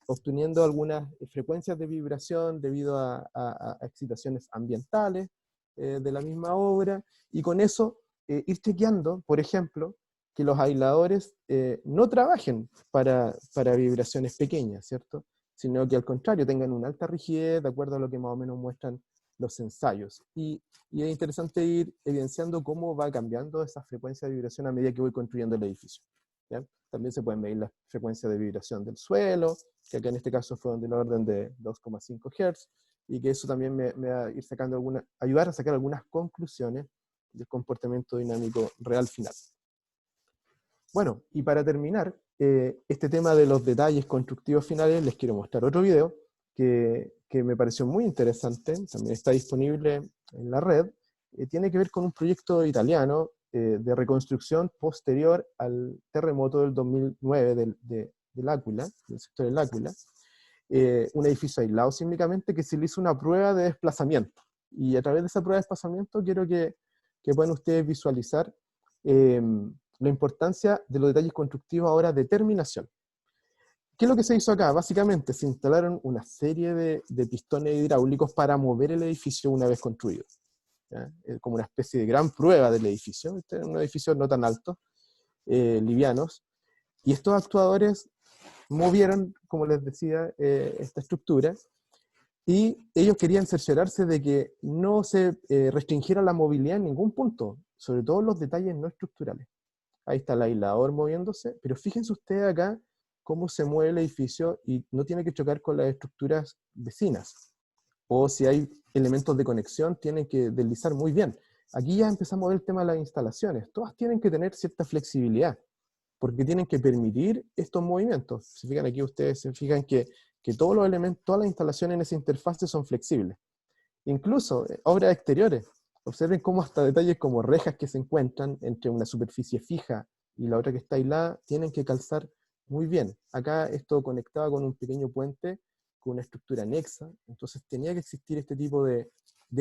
S5: obteniendo algunas frecuencias de vibración debido a excitaciones ambientales de la misma obra, y con eso ir chequeando, por ejemplo, que los aisladores no trabajen para vibraciones pequeñas, ¿cierto? Sino que al contrario tengan una alta rigidez de acuerdo a lo que más o menos muestran los ensayos. Y es interesante ir evidenciando cómo va cambiando esa frecuencia de vibración a medida que voy construyendo el edificio, ¿ya? También se pueden medir la frecuencia de vibración del suelo, que acá en este caso fue de la orden de 2,5 Hz, y que eso también me va a ir sacando ayudar a sacar algunas conclusiones del comportamiento dinámico real final. Bueno, y para terminar, este tema de los detalles constructivos finales, les quiero mostrar otro video que me pareció muy interesante, también está disponible en la red. Tiene que ver con un proyecto italiano de reconstrucción posterior al terremoto del 2009 del Áquila, del sector del Áquila, un edificio aislado sísmicamente que se le hizo una prueba de desplazamiento. Y a través de esa prueba de desplazamiento quiero que puedan ustedes visualizar la importancia de los detalles constructivos ahora de terminación. ¿Qué es lo que se hizo acá? Básicamente se instalaron una serie de pistones hidráulicos para mover el edificio una vez construido, ¿ya? Como una especie de gran prueba del edificio. Este es un edificio no tan alto, livianos, y estos actuadores movieron, como les decía, esta estructura, y ellos querían cerciorarse de que no se restringiera la movilidad en ningún punto, sobre todo los detalles no estructurales. Ahí está el aislador moviéndose, pero fíjense ustedes acá cómo se mueve el edificio y no tiene que chocar con las estructuras vecinas. O si hay elementos de conexión, tienen que deslizar muy bien. Aquí ya empezamos a ver el tema de las instalaciones. Todas tienen que tener cierta flexibilidad, porque tienen que permitir estos movimientos. Se fijan aquí, ustedes se fijan que todos los elementos, todas las instalaciones en esa interfase son flexibles. Incluso obras exteriores. Observen cómo hasta detalles como rejas que se encuentran entre una superficie fija y la otra que está aislada tienen que calzar muy bien. Acá esto conectaba con un pequeño puente con una estructura anexa, entonces tenía que existir este tipo de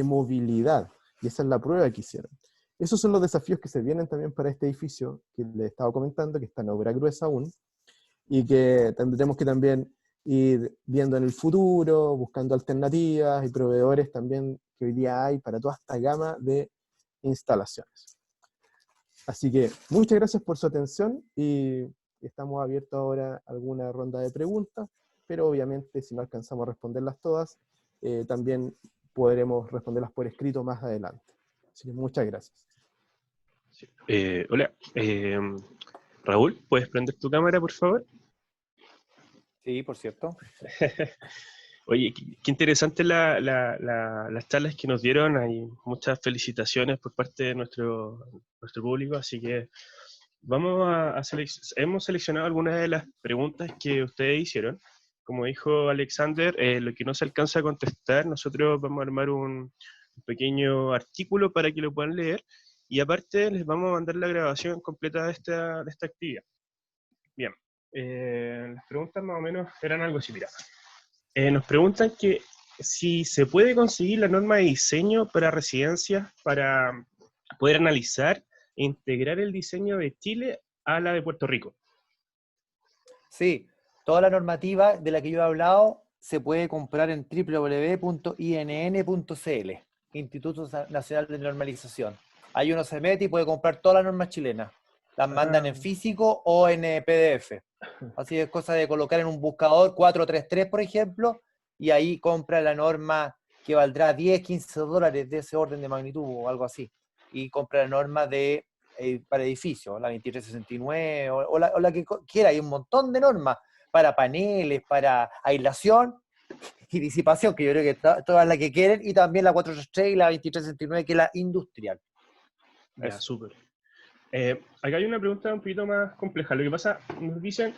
S5: movilidad, y esa es la prueba que hicieron. Esos son los desafíos que se vienen también para este edificio que les estaba comentando, que está en obra gruesa aún, y que tendremos que también ir viendo en el futuro, buscando alternativas y proveedores también que hoy día hay para toda esta gama de instalaciones. Así que muchas gracias por su atención y estamos abiertos ahora a alguna ronda de preguntas, pero obviamente si no alcanzamos a responderlas todas, también podremos responderlas por escrito más adelante. Así que muchas gracias.
S1: Sí. Hola, Raúl, ¿puedes prender tu cámara, por favor?
S4: Sí, por cierto.
S1: Oye, qué interesante las charlas que nos dieron. Hay muchas felicitaciones por parte de nuestro público, así que vamos hemos seleccionado algunas de las preguntas que ustedes hicieron. Como dijo Alexander, lo que no se alcanza a contestar, nosotros vamos a armar un pequeño artículo para que lo puedan leer, y aparte les vamos a mandar la grabación completa de esta actividad. Bien, las preguntas más o menos eran algo así, mira. Nos preguntan que si se puede conseguir la norma de diseño para residencias para poder analizar e integrar el diseño de Chile a la de Puerto Rico.
S4: Sí, toda la normativa de la que yo he hablado se puede comprar en www.inn.cl, Instituto Nacional de Normalización. Ahí uno se mete y puede comprar todas las normas chilenas. Las mandan en físico o en PDF. Así es cosa de colocar en un buscador 433, por ejemplo, y ahí compra la norma que valdrá 10, 15 dólares de ese orden de magnitud o algo así. Y compra la norma para edificios, la 2369 o la que quiera. Hay un montón de normas para paneles, para aislación y disipación, que yo creo que todas las que quieren, y también la 433 y la 2369, que es la industrial.
S1: Ya, súper. Acá hay una pregunta un poquito más compleja. Lo que pasa, nos dicen,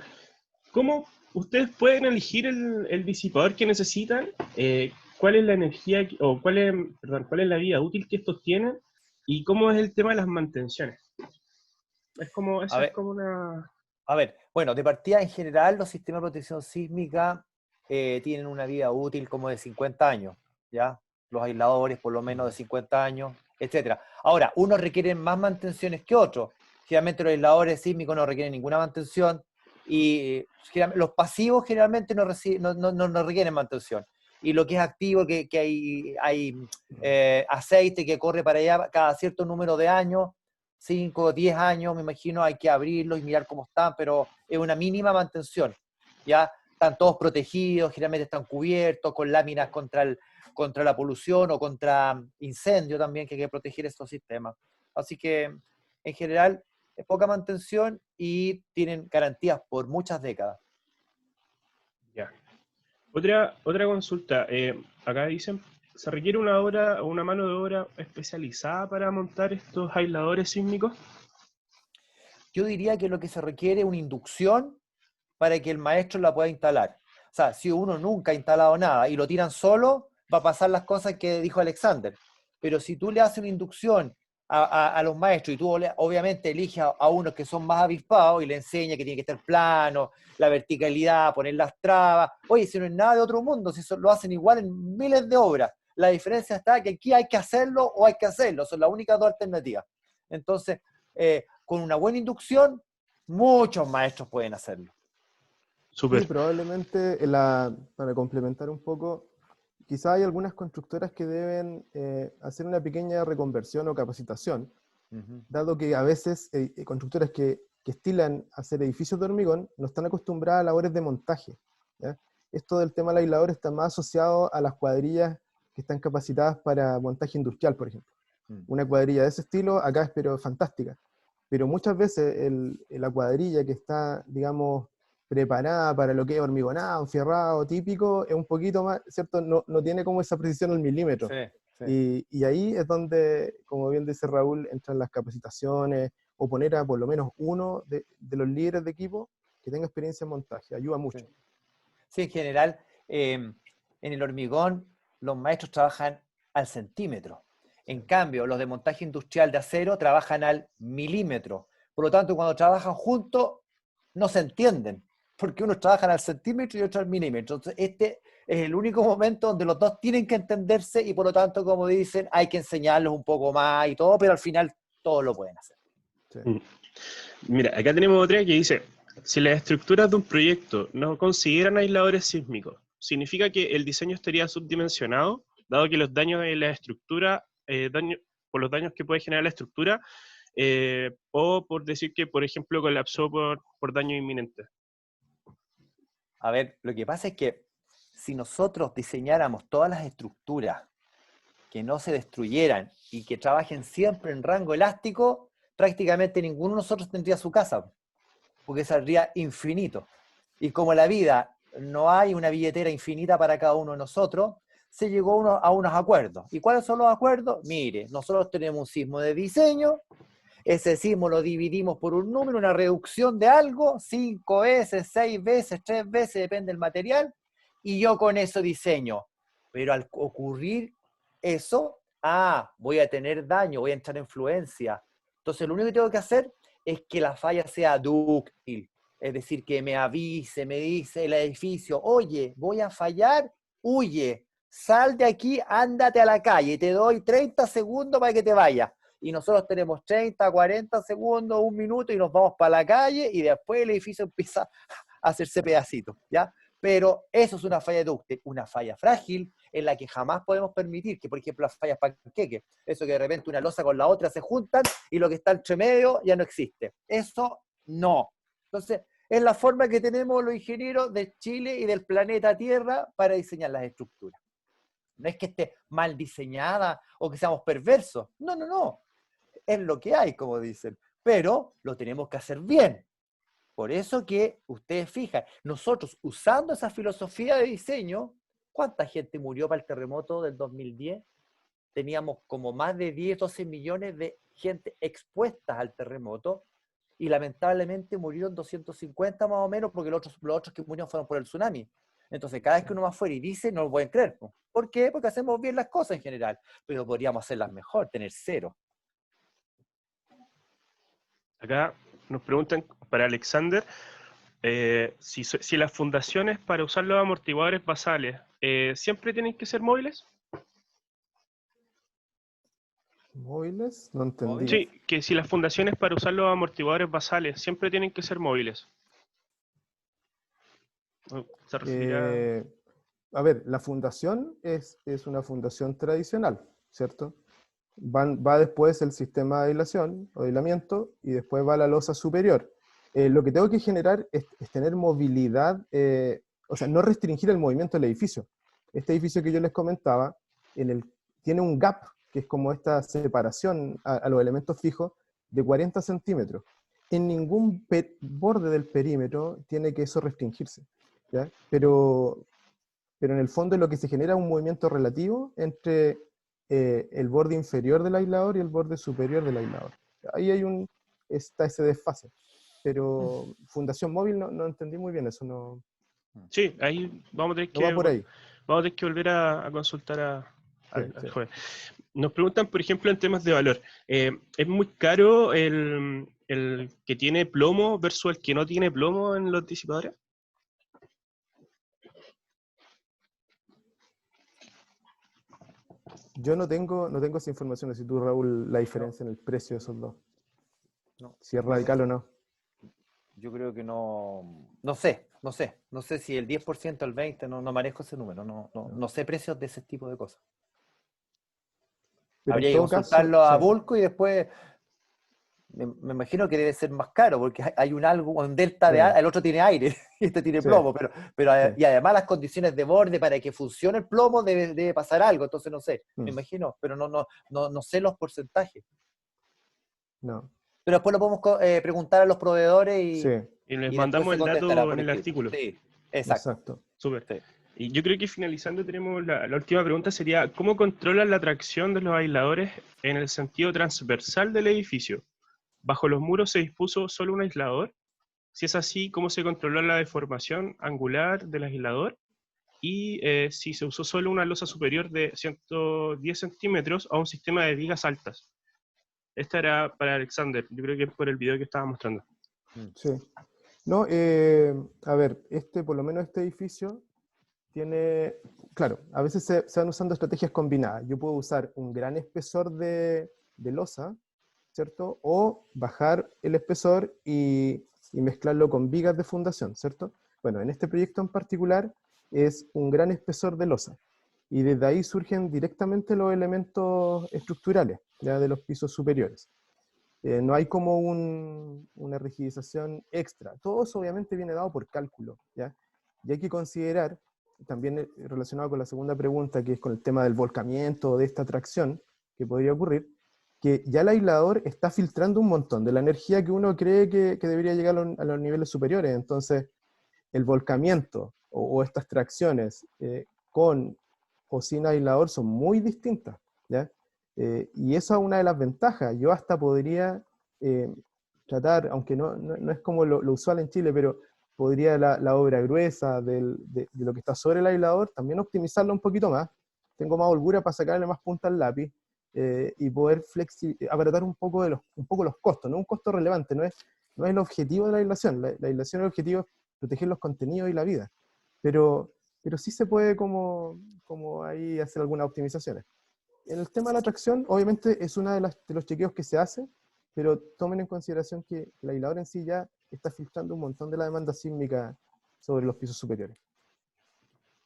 S1: ¿cómo ustedes pueden elegir el disipador que necesitan? ¿Cuál es la energía, cuál es la vida útil que estos tienen? ¿Y cómo es el tema de las mantenciones? Es como una...
S4: A ver, bueno, de partida en general los sistemas de protección sísmica tienen una vida útil como de 50 años, ¿ya? Los aisladores por lo menos de 50 años, etcétera. Ahora, unos requieren más mantenciones que otros. Generalmente los aisladores sísmicos no requieren ninguna mantención y los pasivos generalmente no requieren mantención. Y lo que es activo, que hay aceite que corre para allá cada cierto número de años, 5 o 10 años, me imagino, hay que abrirlos y mirar cómo están, pero es una mínima mantención, ¿ya? Están todos protegidos, generalmente están cubiertos con láminas contra la polución o contra incendio también, que hay que proteger estos sistemas. Así que, en general, es poca mantención y tienen garantías por muchas décadas.
S1: Ya. Otra consulta. Acá dicen, ¿se requiere una obra o una mano de obra especializada para montar estos aisladores sísmicos?
S4: Yo diría que lo que se requiere es una inducción para que el maestro la pueda instalar. O sea, si uno nunca ha instalado nada y lo tiran solo, va a pasar las cosas que dijo Alexander. Pero si tú le haces una inducción a los maestros y tú obviamente eliges a unos que son más avispados y le enseñas que tiene que estar plano, la verticalidad, poner las trabas. Oye, si no es nada de otro mundo, si eso lo hacen igual en miles de obras. La diferencia está que aquí hay que hacerlo o hay que hacerlo. Son las únicas dos alternativas. Entonces, con una buena inducción, muchos maestros pueden hacerlo.
S1: Súper.
S5: Sí, probablemente para complementar un poco, quizá hay algunas constructoras que deben hacer una pequeña reconversión o capacitación, dado que a veces constructoras que estilan hacer edificios de hormigón no están acostumbradas a labores de montaje, ¿ya? Esto del tema del aislador está más asociado a las cuadrillas que están capacitadas para montaje industrial, por ejemplo. Una cuadrilla de ese estilo acá es pero fantástica, pero muchas veces la cuadrilla que está, digamos, preparada para lo que es hormigonado, enfierrado, típico, es un poquito más, ¿cierto? No tiene como esa precisión al milímetro.
S4: Sí, sí.
S5: Y ahí es donde, como bien dice Raúl, entran las capacitaciones, o poner a por lo menos uno de los líderes de equipo que tenga experiencia en montaje, ayuda mucho.
S4: Sí, sí, en general, en el hormigón los maestros trabajan al centímetro. En cambio, los de montaje industrial de acero trabajan al milímetro. Por lo tanto, cuando trabajan juntos, no se entienden, porque unos trabajan al centímetro y otros al milímetro. Entonces, este es el único momento donde los dos tienen que entenderse y por lo tanto, como dicen, hay que enseñarlos un poco más y todo, pero al final todos lo pueden hacer.
S1: Sí. Mira, acá tenemos otra que dice, si las estructuras de un proyecto no consideran aisladores sísmicos, ¿significa que el diseño estaría subdimensionado, dado que los daños de la estructura, por los daños que puede generar la estructura, o por decir que, por ejemplo, colapsó por daño inminente?
S4: A ver, lo que pasa es que si nosotros diseñáramos todas las estructuras que no se destruyeran y que trabajen siempre en rango elástico, prácticamente ninguno de nosotros tendría su casa, porque saldría infinito. Y como en la vida no hay una billetera infinita para cada uno de nosotros, se llegó a unos acuerdos. ¿Y cuáles son los acuerdos? Mire, nosotros tenemos un sismo de diseño, ese sismo lo dividimos por un número, una reducción de algo, 5 veces, 6 veces, 3 veces, depende del material, y yo con eso diseño. Pero al ocurrir eso, voy a tener daño, voy a entrar en fluencia. Entonces lo único que tengo que hacer es que la falla sea dúctil, es decir, que me avise, me dice el edificio, oye, voy a fallar, huye, sal de aquí, ándate a la calle, te doy 30 segundos para que te vayas. Y nosotros tenemos 30, 40 segundos, un minuto y nos vamos para la calle y después el edificio empieza a hacerse pedacitos, ¿ya? Pero eso es una falla dúctil, una falla frágil en la que jamás podemos permitir que, por ejemplo, las fallas panqueque, eso que de repente una losa con la otra se juntan y lo que está entre medio ya no existe. Eso no. Entonces, es la forma que tenemos los ingenieros de Chile y del planeta Tierra para diseñar las estructuras. No es que esté mal diseñada o que seamos perversos. No, no, no. Es lo que hay, como dicen. Pero lo tenemos que hacer bien. Por eso que ustedes fijan, nosotros usando esa filosofía de diseño, ¿cuánta gente murió para el terremoto del 2010? Teníamos como más de 10, 12 millones de gente expuestas al terremoto y lamentablemente murieron 250 más o menos porque los otros que murieron fueron por el tsunami. Entonces cada vez que uno va afuera y dice, no lo pueden creer. ¿Por qué? Porque hacemos bien las cosas en general, pero podríamos hacerlas mejor, tener cero.
S1: Acá nos preguntan para Alexander, Si las fundaciones para usar los amortiguadores basales siempre tienen que ser móviles.
S5: ¿Móviles? No entendí.
S1: Sí, que si las fundaciones para usar los amortiguadores basales siempre tienen que ser móviles. ¿Se referirá?
S5: A ver, la fundación es una fundación tradicional, ¿cierto? Va después el sistema de aislación o aislamiento y después va la losa superior. Lo que tengo que generar es tener movilidad, o sea, no restringir el movimiento del edificio. Este edificio que yo les comentaba tiene un gap, que es como esta separación a los elementos fijos, de 40 centímetros. En ningún borde del perímetro tiene que eso restringirse, ¿ya? Pero en el fondo lo que se genera es un movimiento relativo entre el borde inferior del aislador y el borde superior del aislador. Ahí está ese desfase. Pero fundación móvil no entendí muy bien eso, no
S1: Sí, ahí vamos a tener
S5: va por ahí.
S1: que volver a consultar al
S5: Sí.
S1: joven. Nos preguntan, por ejemplo, en temas de valor. ¿Es muy caro el que tiene plomo versus el que no tiene plomo en los disipadores?
S5: Yo no tengo esa información, si tú, Raúl, la diferencia en el precio de esos dos.
S4: No.
S5: Si es radical o no.
S4: Yo creo que no sé si el 10%, el 20%, no manejo ese número, no sé precios de ese tipo de cosas.
S5: Pero
S4: Habría
S5: en
S4: que
S5: todo
S4: consultarlo
S5: caso,
S4: a
S5: sí.
S4: Bulco y después me imagino que debe ser más caro, porque hay un delta
S5: Sí,
S4: el otro tiene aire y este tiene
S5: sí,
S4: plomo,
S5: sí.
S4: y además las condiciones de borde para que funcione el plomo debe pasar algo, entonces no sé, me
S5: Mm,
S4: imagino, pero no sé los porcentajes.
S5: no,
S4: Pero después lo podemos preguntar a los proveedores
S5: sí,
S1: Y les
S4: y después
S1: mandamos
S4: se
S1: el
S4: contestará
S1: dato
S4: por
S1: en el
S4: escrito.
S1: artículo.
S4: Sí, exacto.
S5: exacto.
S1: Súper.
S4: Sí.
S1: Y yo creo que finalizando tenemos la última pregunta sería, ¿cómo controlan la tracción de los aisladores en el sentido transversal del edificio? ¿Bajo los muros se dispuso solo un aislador? Si es así, ¿cómo se controló la deformación angular del aislador? Y si se usó solo una losa superior de 110 centímetros a un sistema de vigas altas. Esta era para Alexander, yo creo que es por el video que estaba mostrando.
S5: Sí. No, a ver, por lo menos este edificio tiene, claro, a veces se van usando estrategias combinadas. Yo puedo usar un gran espesor de losa, ¿cierto? O bajar el espesor y mezclarlo con vigas de fundación, ¿cierto? Bueno, en este proyecto en particular es un gran espesor de losa. Y desde ahí surgen directamente los elementos estructurales, ya de los pisos superiores. No hay como una rigidización extra. Todo eso obviamente viene dado por cálculo, ¿ya? Y hay que considerar, también relacionado con la segunda pregunta, que es con el tema del volcamiento, de esta tracción que podría ocurrir, que ya el aislador está filtrando un montón de la energía que uno cree que debería llegar a los niveles superiores. Entonces, el volcamiento o estas tracciones con o sin aislador son muy distintas, ¿ya? Y esa es una de las ventajas. Yo hasta podría tratar, aunque no es como lo usual en Chile, pero podría la obra gruesa de lo que está sobre el aislador también optimizarla un poquito más. Tengo más holgura para sacarle más punta al lápiz y poder abaratar un poco los costos. No es un costo relevante, no es el objetivo de la aislación. La aislación, el objetivo es proteger los contenidos y la vida. Pero sí se puede como ahí hacer algunas optimizaciones. En el tema de la tracción, obviamente es uno de los chequeos que se hace, pero tomen en consideración que el aislador en sí ya está filtrando un montón de la demanda sísmica sobre los pisos superiores.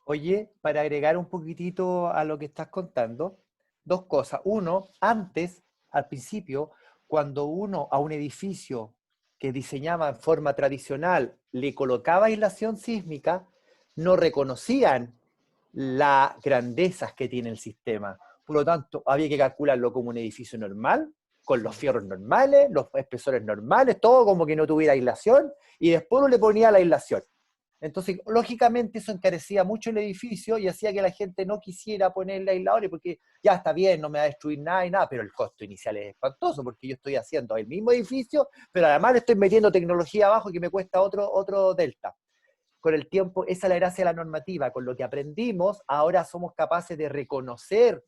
S4: Oye, para agregar un poquitito a lo que estás contando, dos cosas. Uno, antes, al principio, cuando uno a un edificio que diseñaba en forma tradicional le colocaba aislación sísmica, no reconocían las grandezas que tiene el sistema. Por lo tanto, había que calcularlo como un edificio normal, con los fierros normales, los espesores normales, todo como que no tuviera aislación, y después uno le ponía la aislación. Entonces, lógicamente, eso encarecía mucho el edificio y hacía que la gente no quisiera ponerle aisladores porque ya está bien, no me va a destruir nada y nada, pero el costo inicial es espantoso porque yo estoy haciendo el mismo edificio, pero además le estoy metiendo tecnología abajo que me cuesta otro delta. Con el tiempo, esa es la gracia de la normativa. Con lo que aprendimos, ahora somos capaces de reconocer,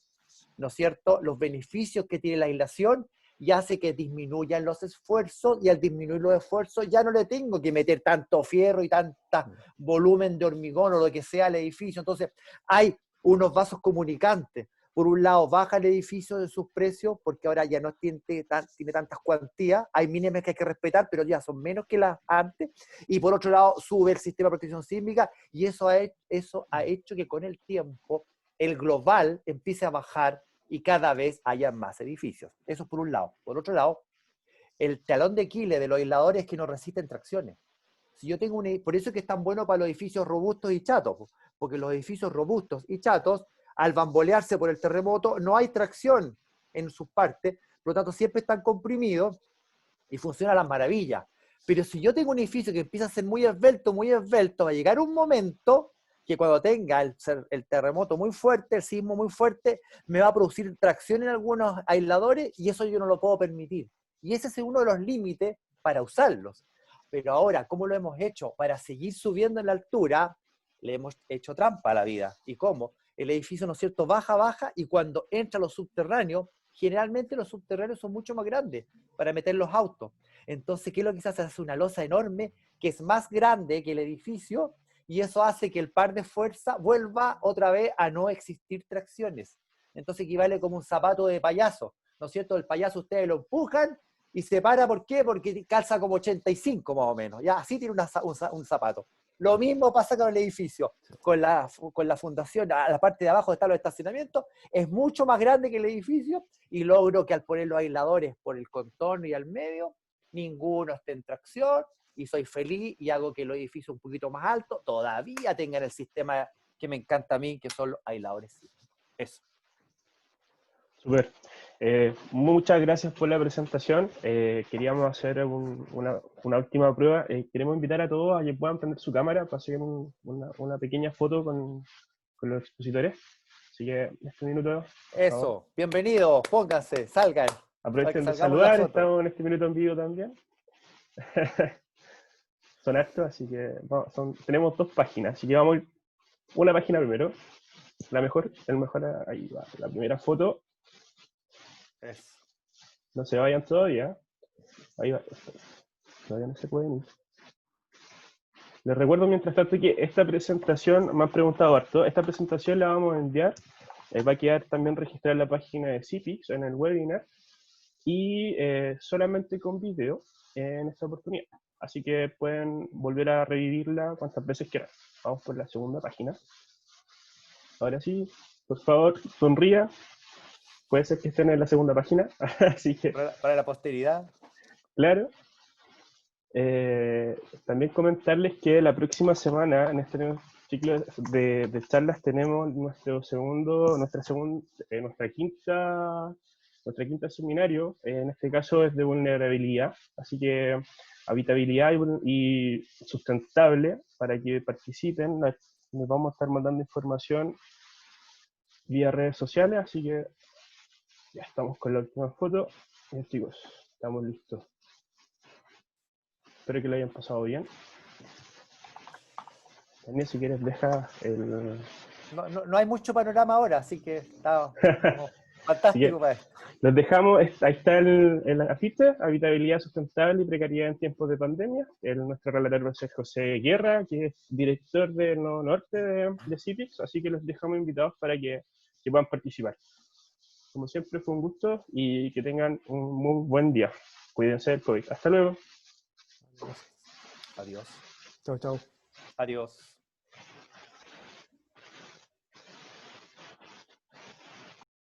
S4: ¿no es cierto?, los beneficios que tiene la aislación y hace que disminuyan los esfuerzos, y al disminuir los esfuerzos ya no le tengo que meter tanto fierro y tanta volumen de hormigón o lo que sea al edificio. Entonces hay unos vasos comunicantes. Por un lado, baja el edificio de sus precios, porque ahora ya no tiene tantas cuantías, hay mínimas que hay que respetar, pero ya son menos que las antes, y por otro lado, sube el sistema de protección sísmica, y eso ha hecho que con el tiempo el global empiece a bajar y cada vez haya más edificios. Eso por un lado. Por otro lado, el talón de Aquiles de los aisladores es que no resisten tracciones. Si yo tengo por eso es que es tan bueno para los edificios robustos y chatos, porque los edificios robustos y chatos, al bambolearse por el terremoto, no hay tracción en sus partes, por lo tanto siempre están comprimidos y funcionan a las maravillas. Pero si yo tengo un edificio que empieza a ser muy esbelto, va a llegar un momento que cuando tenga el terremoto muy fuerte, el sismo muy fuerte, me va a producir tracción en algunos aisladores y eso yo no lo puedo permitir. Y ese es uno de los límites para usarlos. Pero ahora, ¿cómo lo hemos hecho? Para seguir subiendo en la altura, le hemos hecho trampa a la vida. ¿Y cómo? El edificio, ¿no es cierto?, baja, y cuando entra a los subterráneos, generalmente los subterráneos son mucho más grandes para meter los autos. Entonces, ¿qué es lo que se hace? Se hace una losa enorme que es más grande que el edificio, y eso hace que el par de fuerza vuelva otra vez a no existir tracciones. Entonces equivale como un zapato de payaso, ¿no es cierto? El payaso ustedes lo empujan y se para, ¿por qué? Porque calza como 85 más o menos, ya así tiene un zapato. Lo mismo pasa con el edificio, con la fundación, a la parte de abajo están los estacionamientos, es mucho más grande que el edificio, y logro que al poner los aisladores por el contorno y al medio, ninguno esté en tracción, y soy feliz y hago que los edificios un poquito más altos todavía tengan el sistema que me encanta a mí, que son los aisladores. Eso.
S1: Súper. Muchas gracias por la presentación. Queríamos hacer una última prueba. Queremos invitar a todos a que puedan prender su cámara para hacer una pequeña foto con los expositores. Así que en este minuto,
S4: Eso, bienvenidos, pónganse, salgan.
S1: aprovechen de
S4: Salgamos la
S1: saludar.
S4: foto.
S1: Estamos en este minuto en vivo también. Son hartos, así que tenemos 2 páginas. Así que vamos a ir una página primero. El mejor, ahí va. La primera foto.
S4: Eso.
S1: No se vayan todavía. Ahí va. Todavía no se pueden ir. Les recuerdo mientras tanto que esta presentación, me han preguntado harto, esta presentación la vamos a enviar, va a quedar también registrada en la página de CIPIX, en el webinar, y solamente con video en esta oportunidad. Así que pueden volver a revivirla cuantas veces quieran. Vamos por la segunda página. Ahora sí, por favor, sonría. Puede ser que estén en la segunda página, así que...
S4: Para la posteridad.
S1: Claro. También comentarles que la próxima semana, en este nuevo ciclo de charlas, tenemos nuestra quinta seminario. En este caso es de vulnerabilidad, así que habitabilidad y sustentable. Para que participen, les vamos a estar mandando información vía redes sociales, así que ya estamos con la última foto. Y chicos, estamos listos. Espero que lo hayan pasado bien. También, si quieres, deja el...
S4: No hay mucho panorama ahora, así que está fantástico para esto.
S1: Los dejamos, ahí está el afiche, habitabilidad sustentable y precariedad en tiempos de pandemia. Nuestro relator va a ser José Guerra, que es director del Nodo Norte de CIPIX, así que los dejamos invitados para que puedan participar. Como siempre, fue un gusto y que tengan un muy buen día. Cuídense del COVID. Hasta luego.
S4: Adiós.
S5: Chao, chao.
S4: Adiós.